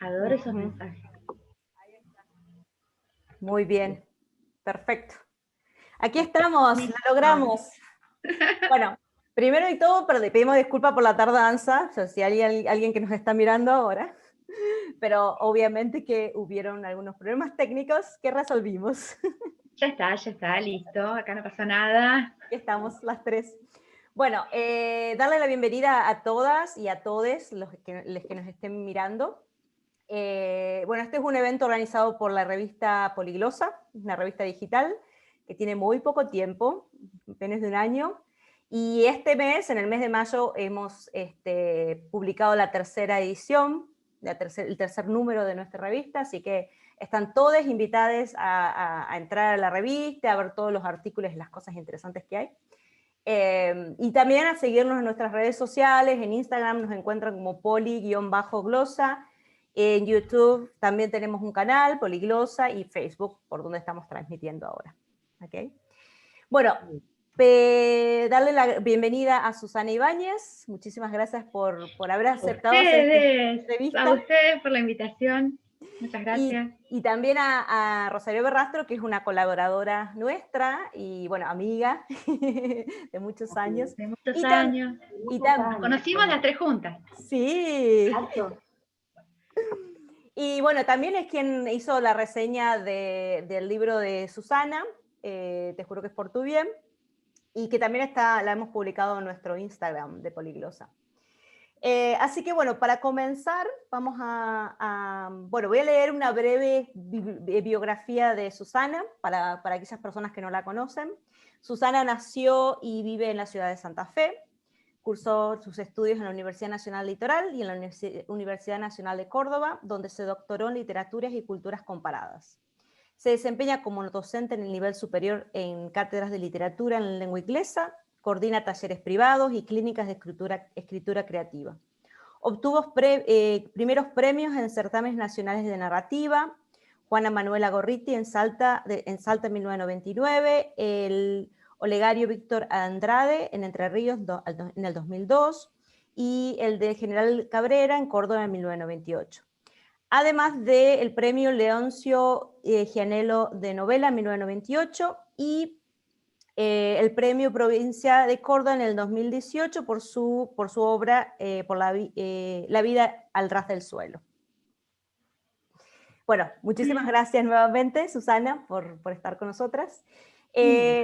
Adoro esos Ujú. mensajes. Muy bien, perfecto. Aquí estamos, lo Ahora. logramos. Bueno, primero y todo, pero le pedimos disculpas por la tardanza, o sea, si hay alguien que nos está mirando ahora, pero obviamente que hubieron algunos problemas técnicos que resolvimos. Ya está, listo. Acá no pasó nada. Aquí estamos las tres. Bueno, darle la bienvenida a todas y a todos los que nos estén mirando. Bueno, este es un evento organizado por la revista Poliglosa, una revista digital que tiene muy poco tiempo, menos de un año, y este mes, en el mes de mayo, hemos publicado la tercera edición, el tercer número de nuestra revista, así que están todas invitadas a entrar a la revista, a ver todos los artículos y las cosas interesantes que hay. Y también a seguirnos en nuestras redes sociales, en Instagram nos encuentran como poli-glosa, en YouTube también tenemos un canal, Poliglosa, y Facebook, por donde estamos transmitiendo ahora. ¿Okay? Bueno, darle la bienvenida a Susana Ibáñez. Muchísimas gracias por haber aceptado hacer esta A entrevista. ustedes por la invitación. Muchas gracias. Y también a Rosario Berrastro, que es una colaboradora nuestra y, bueno, amiga de muchos años. De muchos Y, años. Nos también, conocimos las tres juntas. sí. Exacto. Y bueno, también es quien hizo la reseña del libro de Susana, Te juro que es por tu bien, y que también la hemos publicado en nuestro Instagram de Poliglosa. Así que bueno, para comenzar, bueno, voy a leer una breve biografía de Susana para aquellas personas que no la conocen. Susana nació y vive en la ciudad de Santa Fe, cursó sus estudios en la Universidad Nacional Litoral y en la Universidad Nacional de Córdoba, donde se doctoró en Literaturas y Culturas Comparadas. Se desempeña como docente en el nivel superior en cátedras de literatura en lengua inglesa, coordina talleres privados y clínicas de escritura creativa. Obtuvo primeros premios en certámenes nacionales de narrativa, Juana Manuela Gorriti en Salta en 1999, el Olegario Víctor Andrade en Entre Ríos en el 2002 y el de General Cabrera en Córdoba en 1998. Además del premio Leoncio Gianello de novela en 1998 y el premio Provincia de Córdoba en el 2018 por su obra La vida al ras del suelo. Bueno, muchísimas gracias nuevamente, Susana, por estar con nosotras.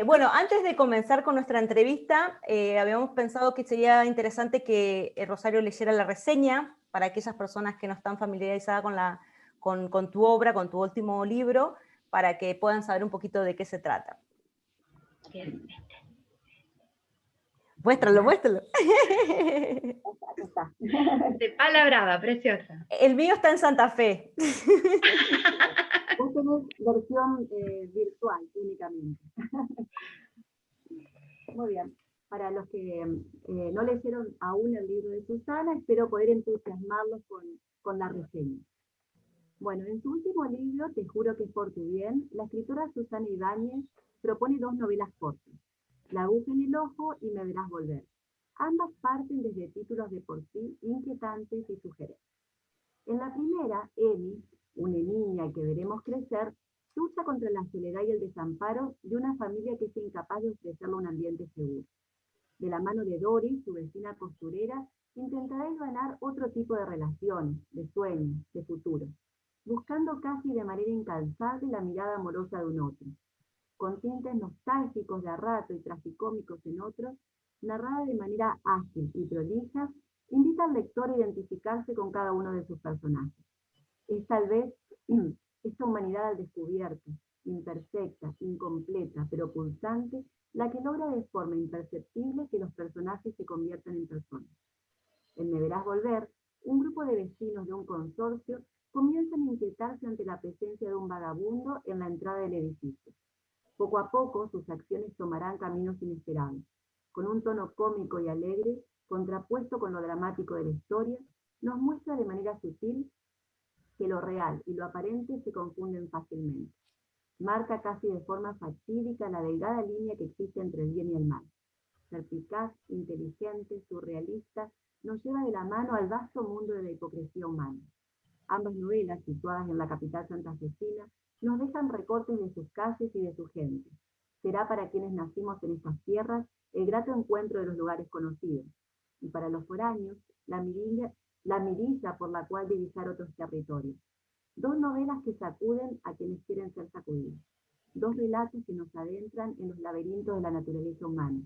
Bueno, antes de comenzar con nuestra entrevista, habíamos pensado que sería interesante que Rosario leyera la reseña para aquellas personas que no están familiarizadas con tu obra, con tu último libro, para que puedan saber un poquito de qué se trata. Muéstralo, muéstralo. Acá está. De pala brava, preciosa. El mío está en Santa Fe. Vos tenés versión virtual únicamente. Muy bien. Para los que no leyeron aún el libro de Susana, espero poder entusiasmarlos con la reseña. Bueno, en su último libro, Te juro que es por tu bien, la escritora Susana Ibáñez propone dos novelas cortas, La aguja en el ojo y Me verás volver. Ambas parten desde títulos de por sí inquietantes y sugerentes. En la primera, Emi, una niña que veremos crecer, lucha contra la soledad y el desamparo de una familia que es incapaz de ofrecerle un ambiente seguro. De la mano de Doris, su vecina costurera, intentará desvanar otro tipo de relaciones, de sueños, de futuro, buscando casi de manera incansable la mirada amorosa de un otro. Con tintes nostálgicos de a rato y tragicómicos en otros, narrada de manera ágil y prolija, invita al lector a identificarse con cada uno de sus personajes. Es tal vez esta humanidad al descubierto, imperfecta, incompleta, pero pulsante, la que logra de forma imperceptible que los personajes se conviertan en personas. En Me verás volver, un grupo de vecinos de un consorcio comienzan a inquietarse ante la presencia de un vagabundo en la entrada del edificio. Poco a poco sus acciones tomarán caminos inesperados. Con un tono cómico y alegre, contrapuesto con lo dramático de la historia, nos muestra de manera sutil que lo real y lo aparente se confunden fácilmente. Marca casi de forma fatídica la delgada línea que existe entre el bien y el mal. Perspicaz, inteligente, surrealista, nos lleva de la mano al vasto mundo de la hipocresía humana. Ambas novelas, situadas en la capital santafesina, nos dejan recortes de sus calles y de su gente. Será para quienes nacimos en estas tierras el grato encuentro de los lugares conocidos, y para los foráneos, la mirilla por la cual divisar otros territorios. Dos novelas que sacuden a quienes quieren ser sacudidos. Dos relatos que nos adentran en los laberintos de la naturaleza humana.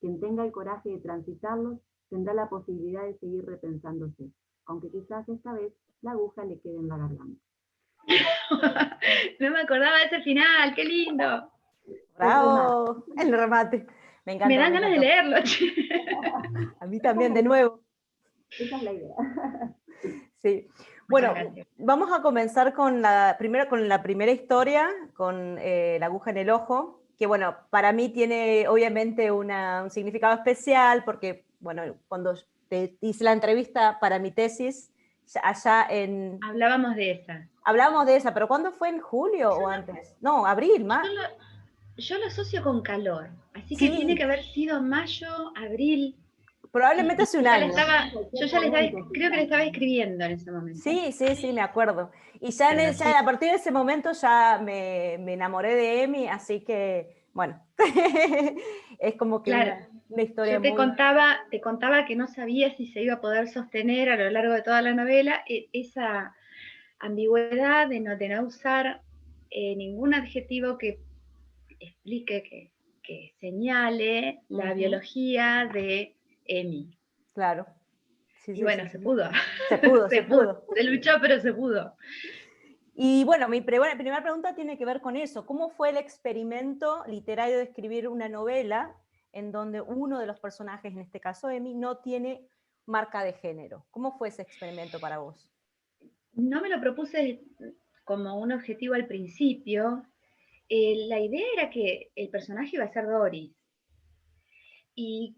Quien tenga el coraje de transitarlos tendrá la posibilidad de seguir repensándose, aunque quizás esta vez la aguja le quede en la garganta. No me acordaba de ese final, qué lindo. ¡Bravo! El remate. Me encanta. Me dan ganas de leerlo. A mí también, de nuevo. Esa es la idea. Sí. Bueno, vamos a comenzar con primero con la primera historia, con La aguja en el ojo, que bueno, para mí tiene obviamente un significado especial, porque bueno, cuando te hice la entrevista para mi tesis, allá en... Hablábamos de esa. Hablábamos de esa, pero ¿cuándo fue? ¿En julio o antes? No, abril, más. Yo lo asocio con calor, así que Sí. tiene que haber sido mayo, abril. Probablemente hace un año. Yo ya creo que le estaba escribiendo en ese momento. Sí, me acuerdo. Y ya, a partir de ese momento ya me enamoré de Emi, así que, bueno, es como que claro, una historia yo te contaba que no sabía si se iba a poder sostener a lo largo de toda la novela esa ambigüedad de no usar ningún adjetivo que explique, que señale la biología de Emi. Claro. Y bueno, se pudo. Se pudo. Se luchó, pero se pudo. Y bueno, mi primera pregunta tiene que ver con eso. ¿Cómo fue el experimento literario de escribir una novela en donde uno de los personajes, en este caso Emi, no tiene marca de género? ¿Cómo fue ese experimento para vos? No me lo propuse como un objetivo al principio. La idea era que el personaje iba a ser Doris. Y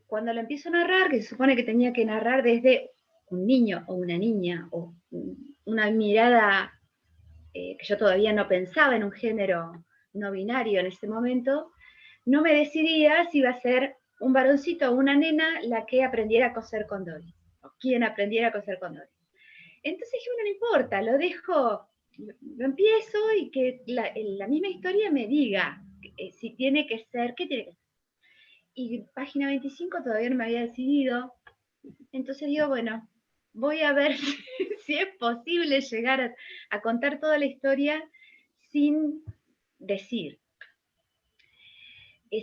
cuando lo empiezo a narrar, que se supone que tenía que narrar desde un niño o una niña, o una mirada que yo todavía no pensaba en un género no binario en ese momento, no me decidía si iba a ser un varoncito o una nena la que aprendiera a coser con Doris, o quien aprendiera a coser con Doris. Entonces dije, bueno, no importa, lo dejo, lo empiezo y que la misma historia me diga si tiene que ser, qué tiene que ser. Y página 25 todavía no me había decidido, entonces digo, bueno, voy a ver si es posible llegar a contar toda la historia sin decir,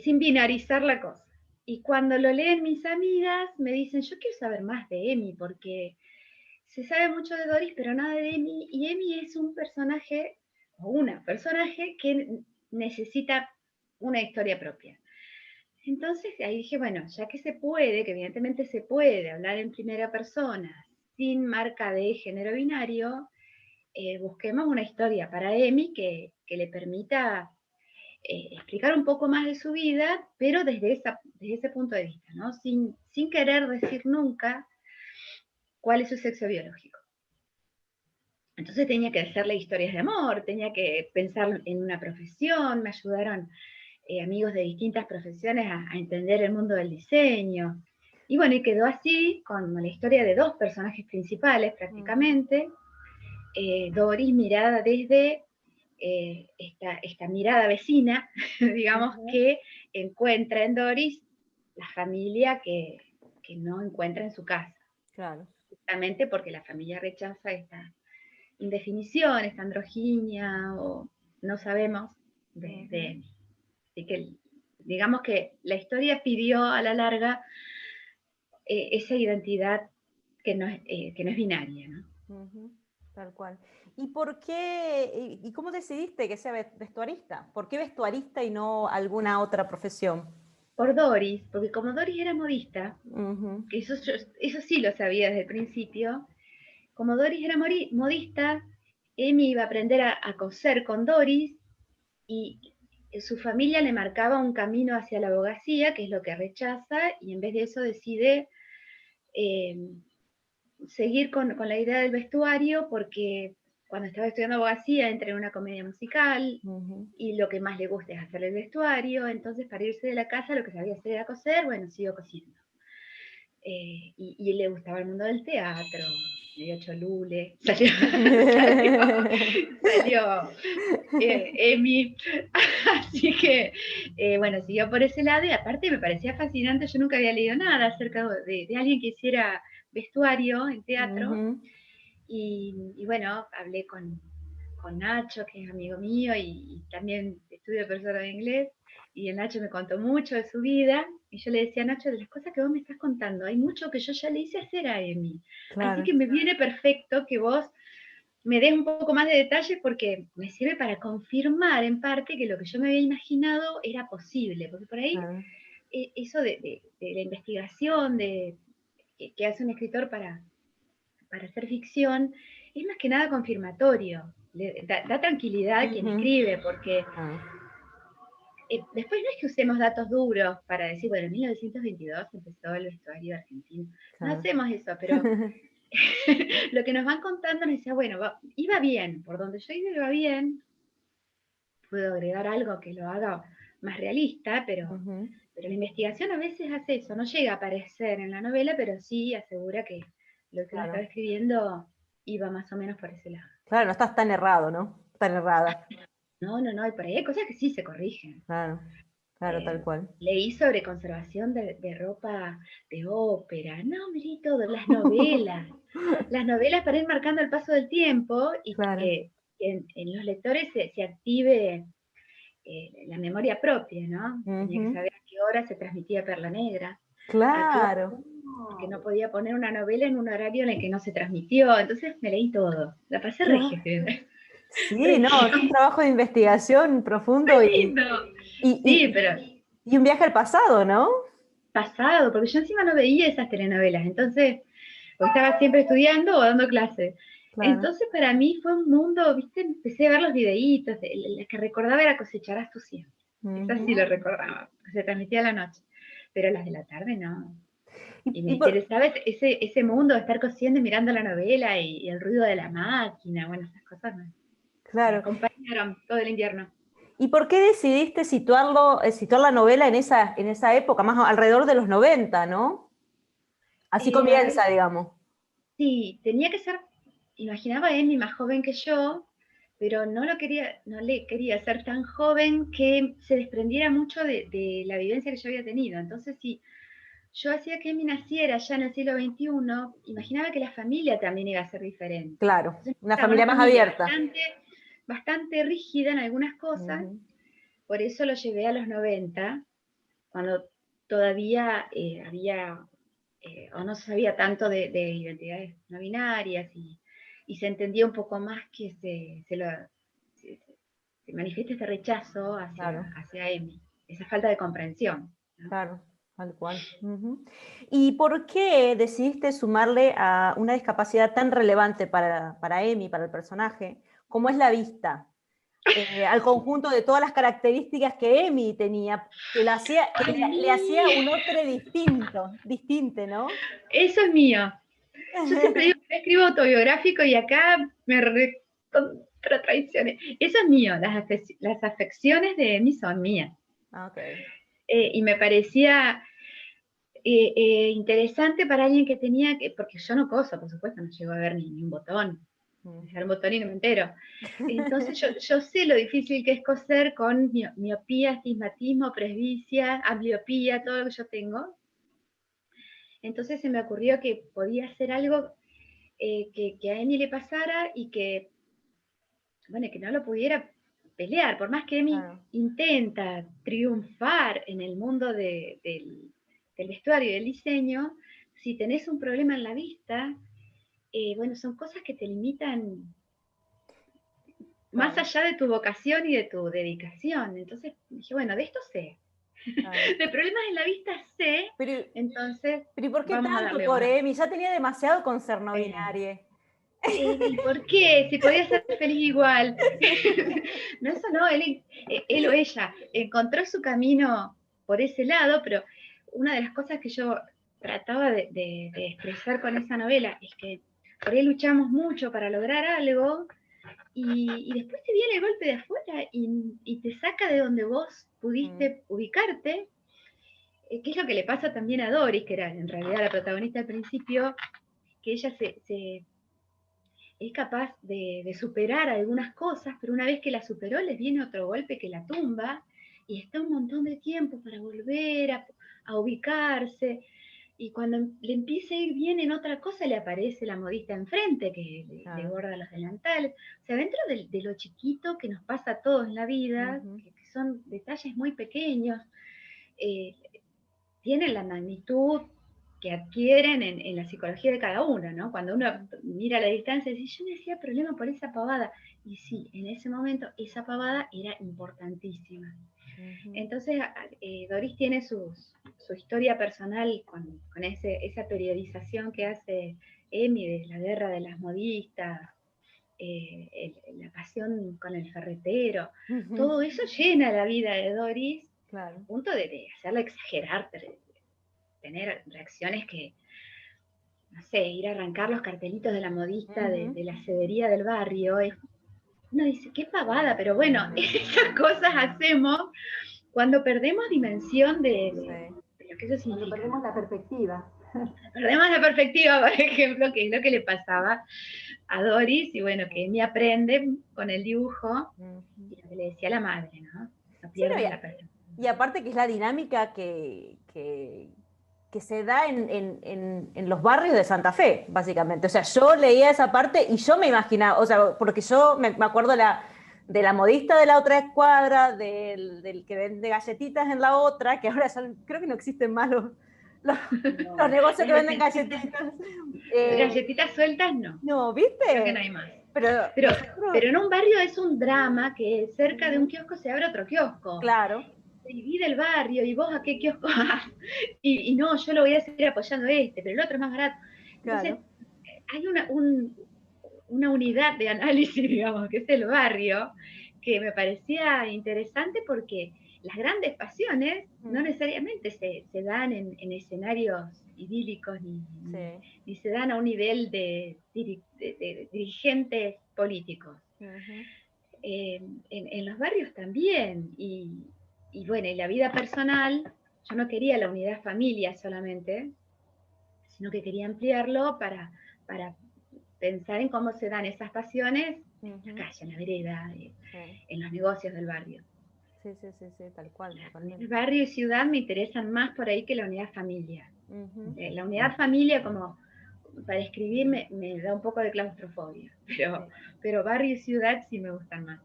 sin binarizar la cosa. Y cuando lo leen mis amigas, me dicen, yo quiero saber más de Emi, porque se sabe mucho de Doris, pero nada de Emi, y Emi es un personaje, o una personaje, que necesita una historia propia. Entonces ahí dije, bueno, ya que se puede, que evidentemente se puede hablar en primera persona, sin marca de género binario, busquemos una historia para Emi que le permita explicar un poco más de su vida, pero desde ese punto de vista, ¿no? Sin querer decir nunca cuál es su sexo biológico. Entonces tenía que hacerle historias de amor, tenía que pensar en una profesión, me ayudaron amigos de distintas profesiones a entender el mundo del diseño. Y bueno, y quedó así, con la historia de dos personajes principales prácticamente, Doris mirada desde esta mirada vecina, digamos, que encuentra en Doris la familia que no encuentra en su casa. Claro. Justamente porque la familia rechaza esta indefinición, esta androginia, o no sabemos de él. Así que digamos que la historia pidió a la larga esa identidad que no es binaria, ¿no? Tal cual. ¿Y por qué, y cómo decidiste que sea vestuarista? ¿Por qué vestuarista y no alguna otra profesión? Por Doris, porque como Doris era modista, que eso sí lo sabía desde el principio, como Doris era modista, Emi iba a aprender a coser con Doris y su familia le marcaba un camino hacia la abogacía, que es lo que rechaza, y en vez de eso decide seguir con la idea del vestuario, porque cuando estaba estudiando abogacía entré en una comedia musical y lo que más le gusta es hacer el vestuario, entonces para irse de la casa lo que sabía hacer era coser, bueno, sigo cosiendo. Y le gustaba el mundo del teatro, medio cholule, salió Emi, así que, bueno, siguió por ese lado, y aparte me parecía fascinante, yo nunca había leído nada acerca de alguien que hiciera vestuario en teatro, y bueno, hablé con Nacho, que es amigo mío, y también estudio profesor de inglés, y el Nacho me contó mucho de su vida, y yo le decía a Nacho, de las cosas que vos me estás contando, hay mucho que yo ya le hice hacer a Emi, así que me viene perfecto que vos me des un poco más de detalles, porque me sirve para confirmar en parte que lo que yo me había imaginado era posible, porque por ahí eso de la investigación que hace un escritor para hacer ficción, es más que nada confirmatorio. Da tranquilidad a quien escribe, porque después no es que usemos datos duros para decir, bueno, en 1922 empezó el vestuario argentino. No hacemos eso, pero lo que nos van contando nos decía, bueno, iba bien, por donde yo iba bien, puedo agregar algo que lo haga más realista, pero la investigación a veces hace eso, no llega a aparecer en la novela, pero sí asegura que lo que uno estaba escribiendo iba más o menos por ese lado. Claro, no estás tan errado, ¿no? Tan errada. No, y por ahí hay cosas que sí se corrigen. Claro, tal cual. Leí sobre conservación de ropa de ópera, no, miré todo, las novelas. Las novelas para ir marcando el paso del tiempo y que en los lectores se active la memoria propia, ¿no? Tenía que saber a qué hora se transmitía Perla Negra. Claro. Que no podía poner una novela en un horario en el que no se transmitió, entonces me leí todo. La pasé regia. Sí, no, es un trabajo de investigación profundo y un viaje al pasado, ¿no? Pasado, porque yo encima no veía esas telenovelas, entonces, o estaba siempre estudiando o dando clases. Entonces para mí fue un mundo, viste, empecé a ver los videitos, las que recordaba era Cosecharás tu siempre. Esas sí lo recordaba, que se transmitía a la noche, pero las de la tarde no. Y me interesaba ese mundo de estar cosiendo y mirando la novela y el ruido de la máquina, bueno, esas cosas me acompañaron todo el invierno. ¿Y por qué decidiste situar la novela en esa época, más alrededor de los 90, ¿no? Así comienza, digamos. Sí, tenía que ser, imaginaba a Emi más joven que yo, pero no le quería ser tan joven que se desprendiera mucho de la vivencia que yo había tenido. Entonces, si yo hacía que Emi naciera ya en el siglo XXI, imaginaba que la familia también iba a ser diferente. Claro, entonces, una familia más abierta. Bastante rígida en algunas cosas, por eso lo llevé a los 90, cuando todavía había, o no se sabía tanto de identidades no binarias, y se entendía un poco más que se manifiesta este rechazo hacia Emi, esa falta de comprensión, ¿no? Claro, tal cual. ¿Y por qué decidiste sumarle a una discapacidad tan relevante para Emi, para el personaje, como es la vista? Al conjunto de todas las características que Emi tenía, que le hacía un otro distinto, ¿no? Eso es mío. Yo siempre digo que escribo autobiográfico y acá me traicioné. Eso es mío, las afecciones de Emi son mías. Okay. Y me parecía interesante para alguien que tenía que, porque yo no coso, por supuesto, no llego a ver ni un botón, un botón y no me entero. Entonces yo sé lo difícil que es coser con miopía, astigmatismo, presbicia, ambliopía, todo lo que yo tengo. Entonces se me ocurrió que podía hacer algo que a Emi le pasara y que no lo pudiera pelear, por más que Emi intenta triunfar en el mundo del vestuario y del diseño, si tenés un problema en la vista, son cosas que te limitan más allá de tu vocación y de tu dedicación. Entonces dije, bueno, de esto sé. De problemas en la vista sé, entonces ¿Pero y por qué vamos a tanto darle por una. Emi? Ya tenía demasiado con ser no binaria. ¿Y por qué? Si podía ser feliz igual. No, eso no, él o ella encontró su camino por ese lado, pero una de las cosas que yo trataba de expresar con esa novela es que por ahí luchamos mucho para lograr algo y después te viene el golpe de afuera y te saca de donde vos pudiste ubicarte, que es lo que le pasa también a Doris, que era en realidad la protagonista al principio, que ella se es capaz de superar algunas cosas, pero una vez que la superó, les viene otro golpe que la tumba, y está un montón de tiempo para volver a ubicarse. Y cuando le empieza a ir bien en otra cosa, le aparece la modista enfrente, que le borda los delantales. O sea, dentro de lo chiquito que nos pasa a todos en la vida, que son detalles muy pequeños, tienen la magnitud que adquieren en la psicología de cada uno, ¿no? Cuando uno mira a la distancia y dice, yo me hacía problema por esa pavada. Y sí, en ese momento esa pavada era importantísima. Entonces, Doris tiene su historia personal con esa periodización que hace Emi de la guerra de las modistas, la pasión con el ferretero. Todo eso llena la vida de Doris, claro, al punto de hacerla exagerar, tener reacciones que, no sé, ir a arrancar los cartelitos de la modista de la cedería del barrio. Uno dice, qué pavada, pero bueno, esas cosas hacemos cuando perdemos dimensión de lo que eso significa. Cuando perdemos la perspectiva. Perdemos la perspectiva, por ejemplo, que es lo que le pasaba a Doris, y bueno, que Emi aprende con el dibujo, y lo que le decía la madre, ¿no? No pierdas la perspectiva. Y aparte que es la dinámica que se da en los barrios de Santa Fe, básicamente. O sea, yo leía esa parte y yo me imaginaba, o sea, porque yo me acuerdo de la modista de la otra escuadra, del que vende galletitas en la otra, que ahora creo que no existen más los negocios que venden galletitas. Galletitas sueltas no. No, ¿viste? Creo que no hay más. Pero en un barrio es un drama que cerca de un kiosco se abre otro kiosco. Claro. Se divide el barrio, y vos a qué kiosco vas. Y no, yo lo voy a seguir apoyando pero el otro es más barato. Entonces, hay una unidad de análisis, digamos, que es el barrio, que me parecía interesante porque las grandes pasiones no necesariamente se dan en escenarios idílicos ni se dan a un nivel de dirigentes políticos. En los barrios también, y bueno, y la vida personal, yo no quería la unidad familia solamente, sino que quería ampliarlo para pensar en cómo se dan esas pasiones en la calle, en la vereda, en los negocios del barrio. Sí, tal cual. El barrio y ciudad me interesan más por ahí que la unidad familia. La unidad familia, como para escribir, me da un poco de claustrofobia, pero barrio y ciudad sí me gustan más.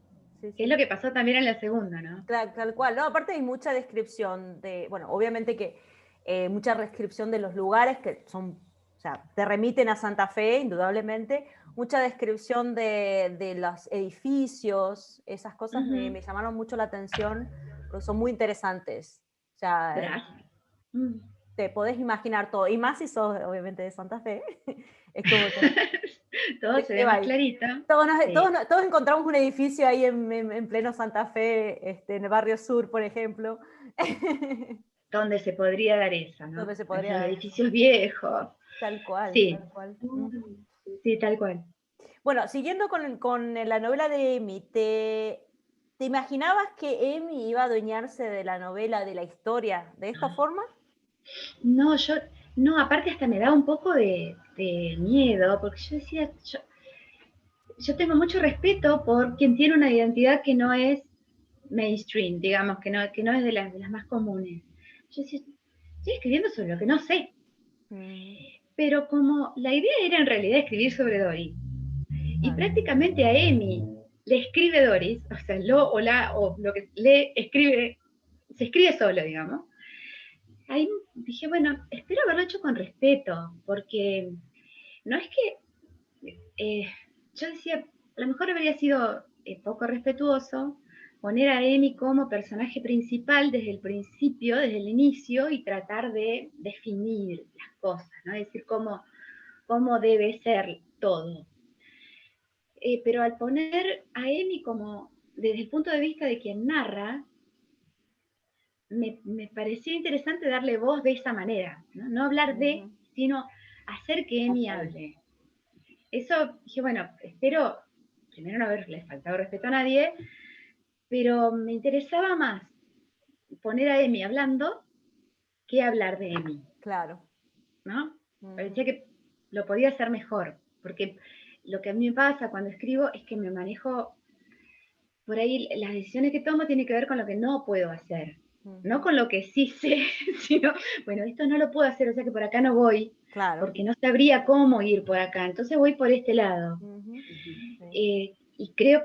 Que es lo que pasó también en la segunda, ¿no? Claro, tal cual. No, aparte hay mucha descripción bueno, obviamente que mucha descripción de los lugares que son, o sea, te remiten a Santa Fe, indudablemente, mucha descripción de los edificios, esas cosas me llamaron mucho la atención, porque son muy interesantes. O sea, te podés imaginar todo, y más si sos, obviamente, de Santa Fe. Es como todo se ve más clarito. Todos encontramos un edificio ahí en pleno Santa Fe, en el barrio sur, por ejemplo. Donde se podría dar eso, ¿no? Donde se podría dar edificios viejos. Tal cual. Sí, tal cual. Sí, tal cual. Bueno, siguiendo con la novela de Emi, ¿te imaginabas que Emi iba a adueñarse de la novela, de la historia, de esta forma? No, aparte hasta me da un poco de miedo, porque yo decía, yo tengo mucho respeto por quien tiene una identidad que no es mainstream, digamos, que no es de las más comunes. Yo decía, estoy escribiendo sobre lo que no sé. Pero como la idea era en realidad escribir sobre Doris, y prácticamente a Emi le escribe Doris, o sea, o lo que le escribe, se escribe solo, digamos. Ahí dije, bueno, espero haberlo hecho con respeto, porque no es que, yo decía, a lo mejor habría sido poco respetuoso poner a Emi como personaje principal desde el principio, desde el inicio, y tratar de definir las cosas, ¿no? Es decir, cómo debe ser todo. Pero al poner a Emi como desde el punto de vista de quien narra, me parecía interesante darle voz de esa manera, no hablar de, sino hacer que Emi hable. Eso dije, bueno, espero primero no haberle faltado respeto a nadie, pero me interesaba más poner a Emi hablando que hablar de Emi. Claro. ¿No? Parecía que lo podía hacer mejor, porque lo que a mí me pasa cuando escribo es que me manejo, por ahí las decisiones que tomo tienen que ver con lo que no puedo hacer, no con lo que sí sé, sino, bueno, esto no lo puedo hacer, o sea que por acá no voy, Claro. porque no sabría cómo ir por acá, entonces voy por este lado. Y creo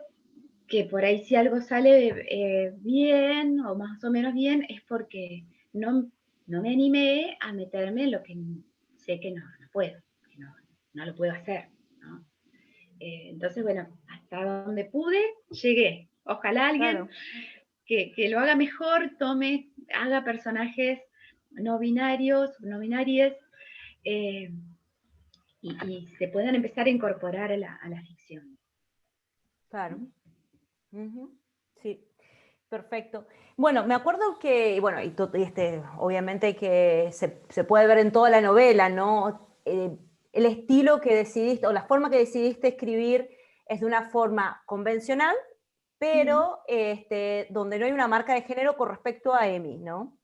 que por ahí si algo sale bien o más o menos bien es porque no me animé a meterme en lo que sé que no puedo, que no lo puedo hacer, ¿no? Entonces, bueno, hasta donde pude, llegué. Ojalá alguien Claro. que lo haga mejor, haga personajes no binarios, no binarias, y se puedan empezar a incorporar a la ficción. Claro. Sí, perfecto. Bueno, me acuerdo que, bueno, obviamente que se puede ver en toda la novela, ¿no? El estilo que decidiste, o la forma que decidiste escribir es de una forma convencional, pero donde no hay una marca de género con respecto a Emi, ¿no?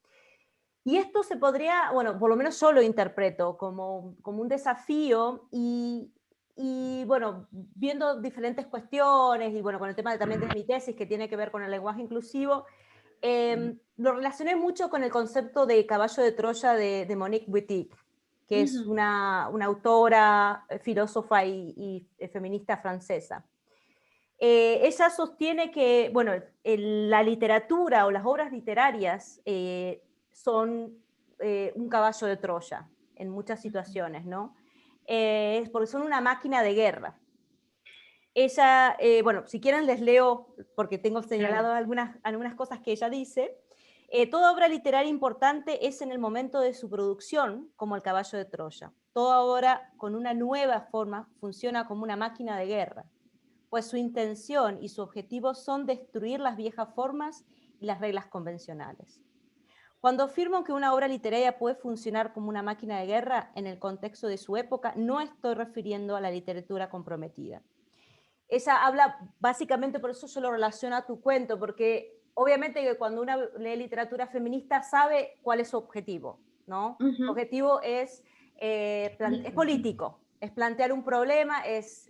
Y esto se podría, bueno, por lo menos yo lo interpreto como un desafío y, bueno, viendo diferentes cuestiones y bueno, con el tema también de mi tesis que tiene que ver con el lenguaje inclusivo, lo relacioné mucho con el concepto de caballo de Troya de Monique Wittig, que es una autora, filósofa y feminista francesa. Ella sostiene que, bueno, la literatura o las obras literarias son un caballo de Troya en muchas situaciones, ¿no? Porque son una máquina de guerra. Ella, bueno, si quieren les leo, porque tengo señalado algunas cosas que ella dice. Toda obra literaria importante es en el momento de su producción como el caballo de Troya. Toda obra con una nueva forma funciona como una máquina de guerra, pues su intención y su objetivo son destruir las viejas formas y las reglas convencionales. Cuando afirmo que una obra literaria puede funcionar como una máquina de guerra en el contexto de su época, no estoy refiriendo a la literatura comprometida. Ella habla, básicamente por eso yo lo relaciono a tu cuento, porque obviamente que cuando uno lee literatura feminista sabe cuál es su objetivo, ¿no? Su objetivo es político, es plantear un problema, es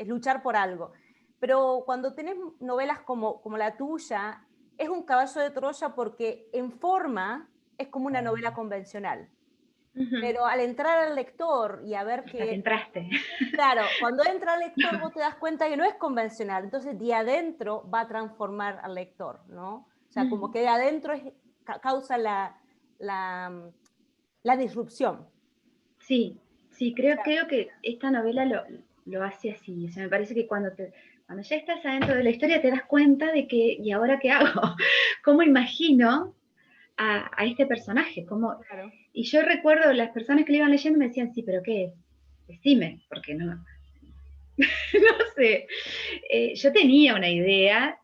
luchar por algo. Pero cuando tenés novelas como la tuya, es un caballo de Troya porque en forma es como una novela convencional. Pero al entrar al lector y a ver que... entraste. Claro, cuando entra el lector vos te das cuenta que no es convencional, entonces de adentro va a transformar al lector, ¿no? O sea, como que de adentro causa la disrupción. Sí, creo que esta novela lo hace así. O sea, me parece que cuando ya estás adentro de la historia te das cuenta de que, ¿y ahora qué hago? ¿Cómo imagino a este personaje? Claro. Y yo recuerdo las personas que le iban leyendo me decían, sí, pero ¿qué es? Decime, porque no, no sé. Yo tenía una idea,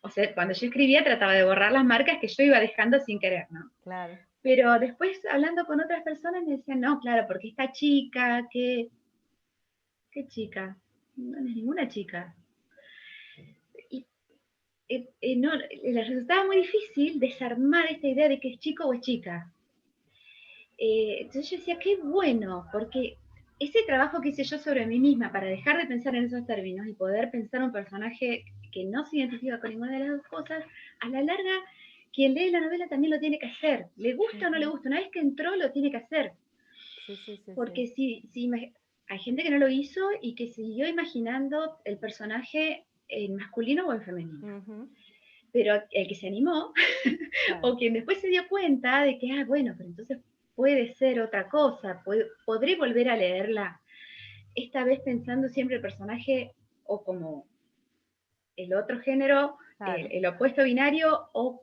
o sea, cuando yo escribía trataba de borrar las marcas que yo iba dejando sin querer, ¿no? Claro. Pero después, hablando con otras personas, me decían, no, claro, porque esta chica, ¿qué chica? No es ninguna chica. Y no, les resultaba muy difícil desarmar esta idea de que es chico o es chica. Entonces yo decía, qué bueno, porque ese trabajo que hice yo sobre mí misma para dejar de pensar en esos términos y poder pensar un personaje que no se identifica con ninguna de las dos cosas, a la larga, quien lee la novela también lo tiene que hacer. Le gusta o no le gusta, una vez que entró lo tiene que hacer. Porque si hay gente que no lo hizo y que siguió imaginando el personaje en masculino o en femenino. Pero el que se animó, o quien después se dio cuenta de que, bueno, pero entonces puede ser otra cosa, podré volver a leerla, esta vez pensando siempre el personaje o como el otro género, Claro. el opuesto binario, o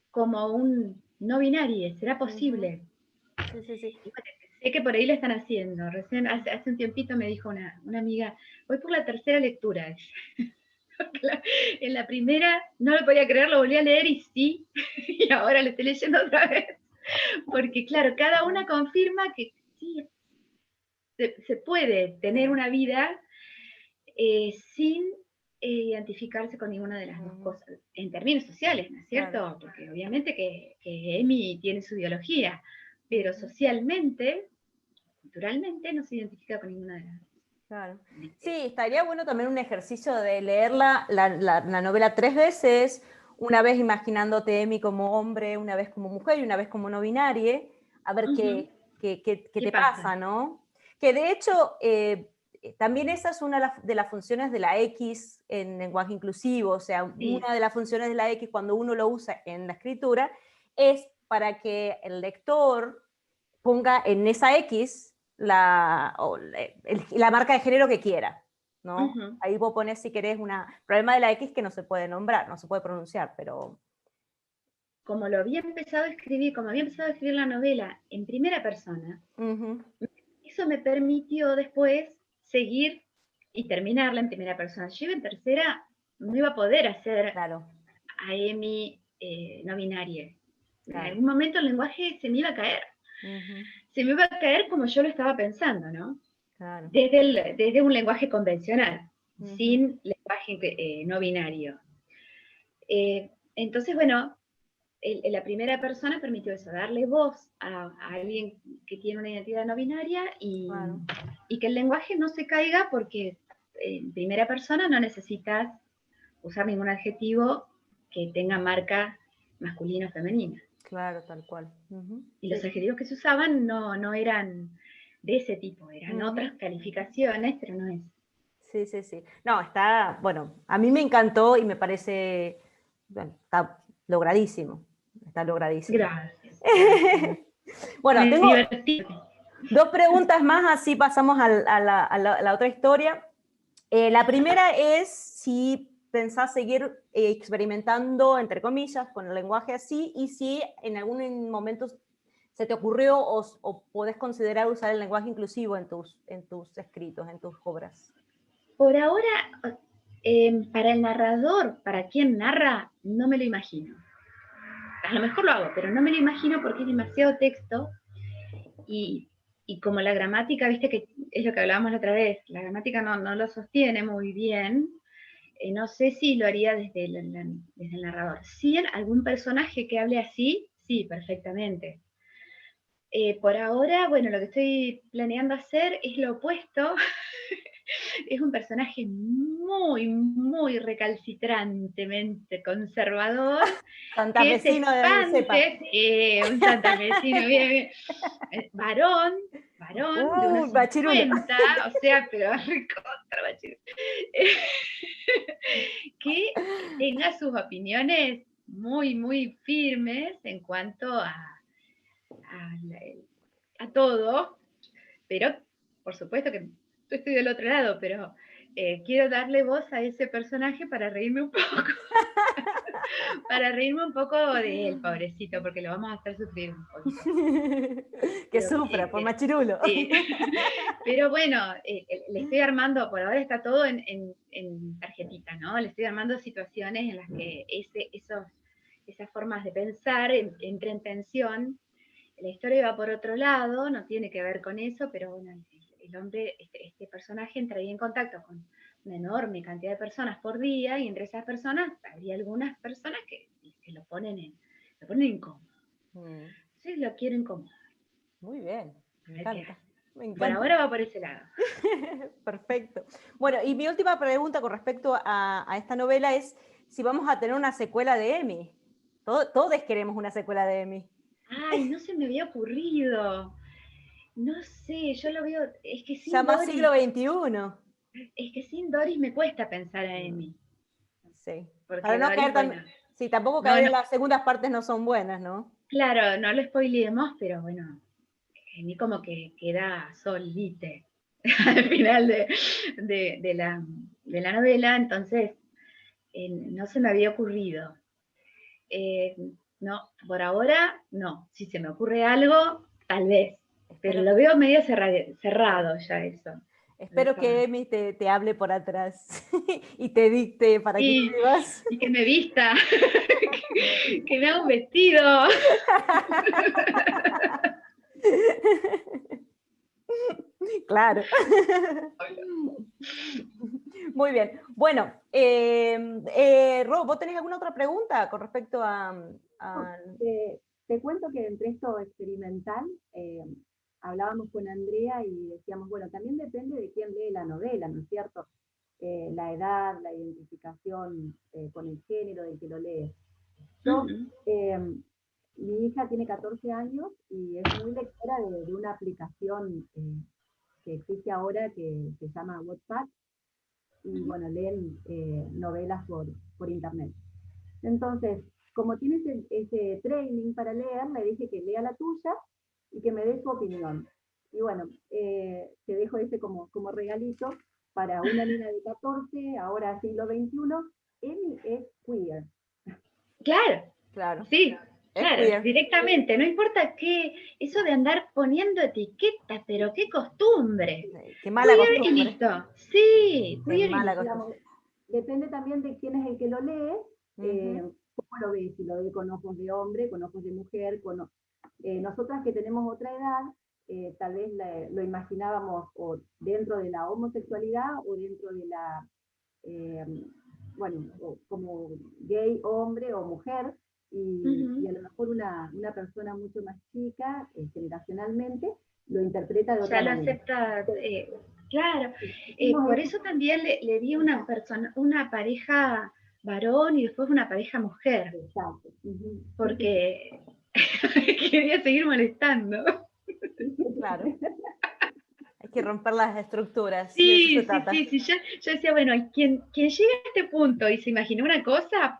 como un no binario, ¿será posible? Sí. Y bueno, sé que por ahí lo están haciendo. Recién, hace un tiempito me dijo una amiga, voy por la tercera lectura. En la primera no lo podía creer, lo volví a leer y sí, y ahora lo estoy leyendo otra vez. Porque claro, cada una confirma que sí, se puede tener una vida sin identificarse con ninguna de las dos cosas, en términos sociales, ¿no es cierto? Claro. Porque obviamente que Emi tiene su ideología, pero socialmente, culturalmente, no se identifica con ninguna de las dos. Claro. Sí, estaría bueno también un ejercicio de leer la novela 3 veces, una vez imaginándote Emi como hombre, una vez como mujer y una vez como no binaria, a ver Ujú. qué ¿Qué te pasa? pasa, ¿no? Que de hecho, también esa es una de las funciones de la X en lenguaje inclusivo, o sea, Sí. una de las funciones de la X cuando uno lo usa en la escritura es para que el lector ponga en esa X la marca de género que quiera, ¿no? Ujú. Ahí vos pones si querés el problema de la X que no se puede nombrar, no se puede pronunciar, pero... Como lo había empezado a escribir, como había empezado a escribir la novela en primera persona, Uh-huh. eso me permitió después seguir y terminarla en primera persona. Yo en tercera no iba a poder hacer Claro, a Emi no binaria. En claro. algún momento el lenguaje se me iba a caer. Uh-huh. Se me iba a caer como yo lo estaba pensando, ¿no? Claro. Desde un lenguaje convencional, Uh-huh. sin lenguaje no binario. Entonces, bueno, la primera persona permitió eso, darle voz a alguien que tiene una identidad no binaria Claro. y que el lenguaje no se caiga porque en primera persona no necesitas usar ningún adjetivo que tenga marca masculina o femenina. Claro, tal cual. Uh-huh. Y Sí, los sí. adjetivos que se usaban no eran de ese tipo, eran Uh-huh. otras calificaciones, pero no es. Sí, sí, sí. No, está, bueno, a mí me encantó y me parece, bueno, está logradísimo. Está logradísimo. Gracias, gracias. Bueno, Me tengo divertí. dos preguntas más, así pasamos a la otra historia. La primera es si pensás seguir experimentando, entre comillas, con el lenguaje así, y si en algún momento se te ocurrió o podés considerar usar el lenguaje inclusivo en tus escritos, en tus obras. Por ahora, para el narrador, para quien narra, no me lo imagino. A lo mejor lo hago, pero no me lo imagino porque es demasiado texto y, y como la gramática, viste que es lo que hablábamos la otra vez, la gramática no lo sostiene muy bien, no sé si lo haría desde el narrador. Si en algún personaje que hable así, sí, perfectamente. Por ahora, bueno, lo que estoy planeando hacer es lo opuesto. Es un personaje muy recalcitrantemente conservador, que se Santafesino de cepa. expande, un santafesino bien, varón, de unos Bachirulo. 50, o sea, pero recontra bachirulo, que tenga sus opiniones muy firmes en cuanto a, a todo, pero por supuesto que yo estoy del otro lado, pero quiero darle voz a ese personaje para reírme un poco, para reírme un poco de él, pobrecito, porque lo vamos a hacer sufrir un poquito. Que Pero, sufra por machirulo. sí. Pero bueno, le estoy armando, por ahora está todo en tarjetita, ¿no? Le estoy armando situaciones en las que esas formas de pensar entran en tensión. La historia va por otro lado, no tiene que ver con eso, pero bueno, el hombre, este personaje entraría en contacto con una enorme cantidad de personas por día y entre esas personas habría algunas personas que lo ponen incómodo. Sí, lo quiero incomodar. Muy bien, me encanta. Me Por encanta. ahora va por ese lado. Perfecto. Bueno, y mi última pregunta con respecto a esta novela es si vamos a tener una secuela de Emi. Todos queremos una secuela de Emi. Ay, no se me había ocurrido. No sé, yo lo veo, Ya más siglo XXI. es que sin Doris me cuesta pensar a Amy. Sí. Para Porque no Doris, caer bueno, tan... Sí, tampoco no, caer en las segundas partes no son buenas, ¿no? claro, no lo spoileemos, pero bueno, Amy como que queda solite al final de la novela, entonces no se me había ocurrido. Eh, no, por ahora no. Si se me ocurre algo, tal vez. Pero Espero, lo veo medio cerrado ya eso. espero que Emi te hable por atrás y te dicte para que escribas. Y que me vista, que me haga un vestido. Claro. Muy bien. Bueno, Ro, ¿vos tenés alguna otra pregunta con respecto a... Te cuento que entre esto experimental, hablábamos con Andrea y decíamos, bueno, también depende de quién lee la novela, ¿no es cierto? La edad, la identificación con el género del que lo lee. Yo, mi hija tiene 14 años y es muy lectora de una aplicación que existe ahora que se llama Wattpad, y bueno, leen novelas por internet. Entonces, como tienes ese training para leer, le dije que lea la tuya y que me dé su opinión. Y bueno, te dejo ese como regalito para una niña de 14, ahora siglo XXI. Emi es queer. Claro, sí, Es claro, queer. directamente, no importa qué, eso de andar poniendo etiquetas, pero qué costumbre. Qué mala Queer y costumbre. listo, sí, Qué queer y mala listo. costumbre. Depende también de quién es el que lo lee, Ujú. cómo lo ve, si lo ve con ojos de hombre, con ojos de mujer, nosotras que tenemos otra edad, tal vez lo imaginábamos o dentro de la homosexualidad o dentro de la, eh, bueno, como gay, hombre o mujer, y a lo mejor una persona mucho más chica, generacionalmente, lo interpreta de Ya otra lo manera. acepta, claro. Hicimos Por eso. eso también le di una pareja varón y después una pareja mujer, Exacto. Uh-huh. porque quería seguir molestando. Claro. Hay que romper las estructuras, de eso se Sí, sí, trata. sí, sí. Yo decía, bueno, quien llega a este punto y se imaginó una cosa,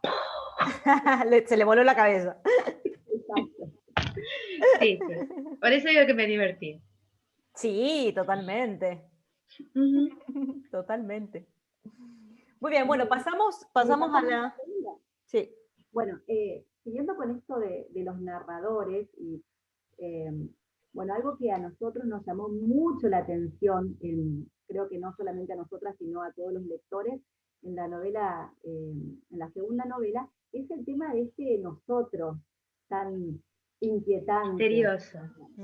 Se le voló la cabeza. Exacto. sí, sí. Por eso digo que me divertí. Sí, totalmente. Uh-huh. Totalmente. Muy bien, bueno, Bien. pasamos a ¿Pasamos a la la... segunda? Sí. Bueno, siguiendo con esto de los narradores, y eh, bueno, algo que a nosotros nos llamó mucho la atención, creo que no solamente a nosotras, sino a todos los lectores, en la novela, en la segunda novela, es el tema de este nosotros tan inquietante. Misterioso,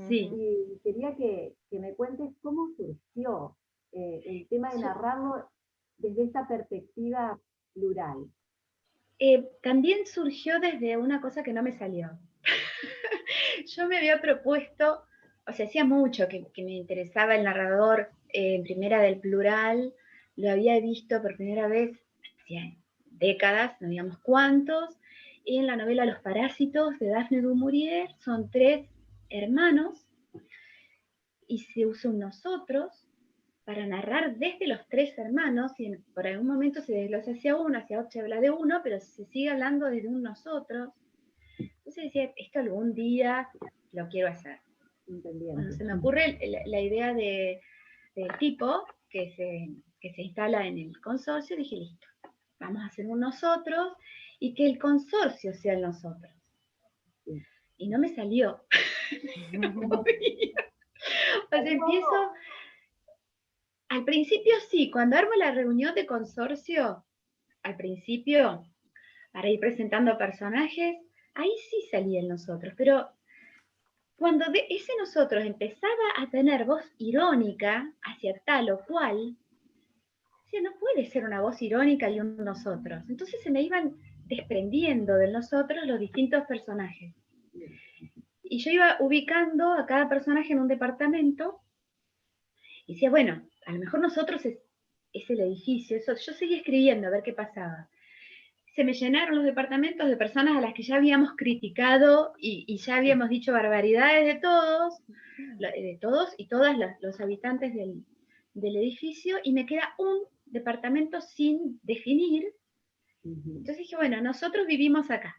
sí. Y quería que me cuentes cómo surgió el tema de narrarlo desde esta perspectiva plural. También surgió desde una cosa que no me salió. Yo me había propuesto, o sea, hacía mucho que me interesaba el narrador en primera del plural, lo había visto por primera vez hacía décadas, no digamos cuántos, en la novela Los Parásitos de Daphne du Maurier, son 3 hermanos y se usa un nosotros para narrar desde los 3 hermanos, y por algún momento se desglosa hacia uno, hacia otro se habla de uno, pero se sigue hablando desde un nosotros. Entonces decía, esto algún día lo quiero hacer. Entendiendo. Bueno, se me ocurre la idea del tipo que se instala en el consorcio, dije, listo, vamos a hacer un nosotros y que el consorcio sea el nosotros. Sí. Y no me salió. No podía. O sea, empiezo, al principio sí, cuando armo la reunión de consorcio, al principio, para ir presentando personajes, ahí sí salía el nosotros, pero cuando ese nosotros empezaba a tener voz irónica hacia tal o cual, decía, no puede ser una voz irónica y un nosotros. Entonces se me iban desprendiendo de nosotros los distintos personajes. Y yo iba ubicando a cada personaje en un departamento y decía, bueno, a lo mejor nosotros es el edificio. Eso, yo seguía escribiendo a ver qué pasaba. Se me llenaron los departamentos de personas a las que ya habíamos criticado y ya habíamos dicho barbaridades de todos y todas los habitantes del edificio, y me queda un departamento sin definir. Entonces dije, bueno, nosotros vivimos acá,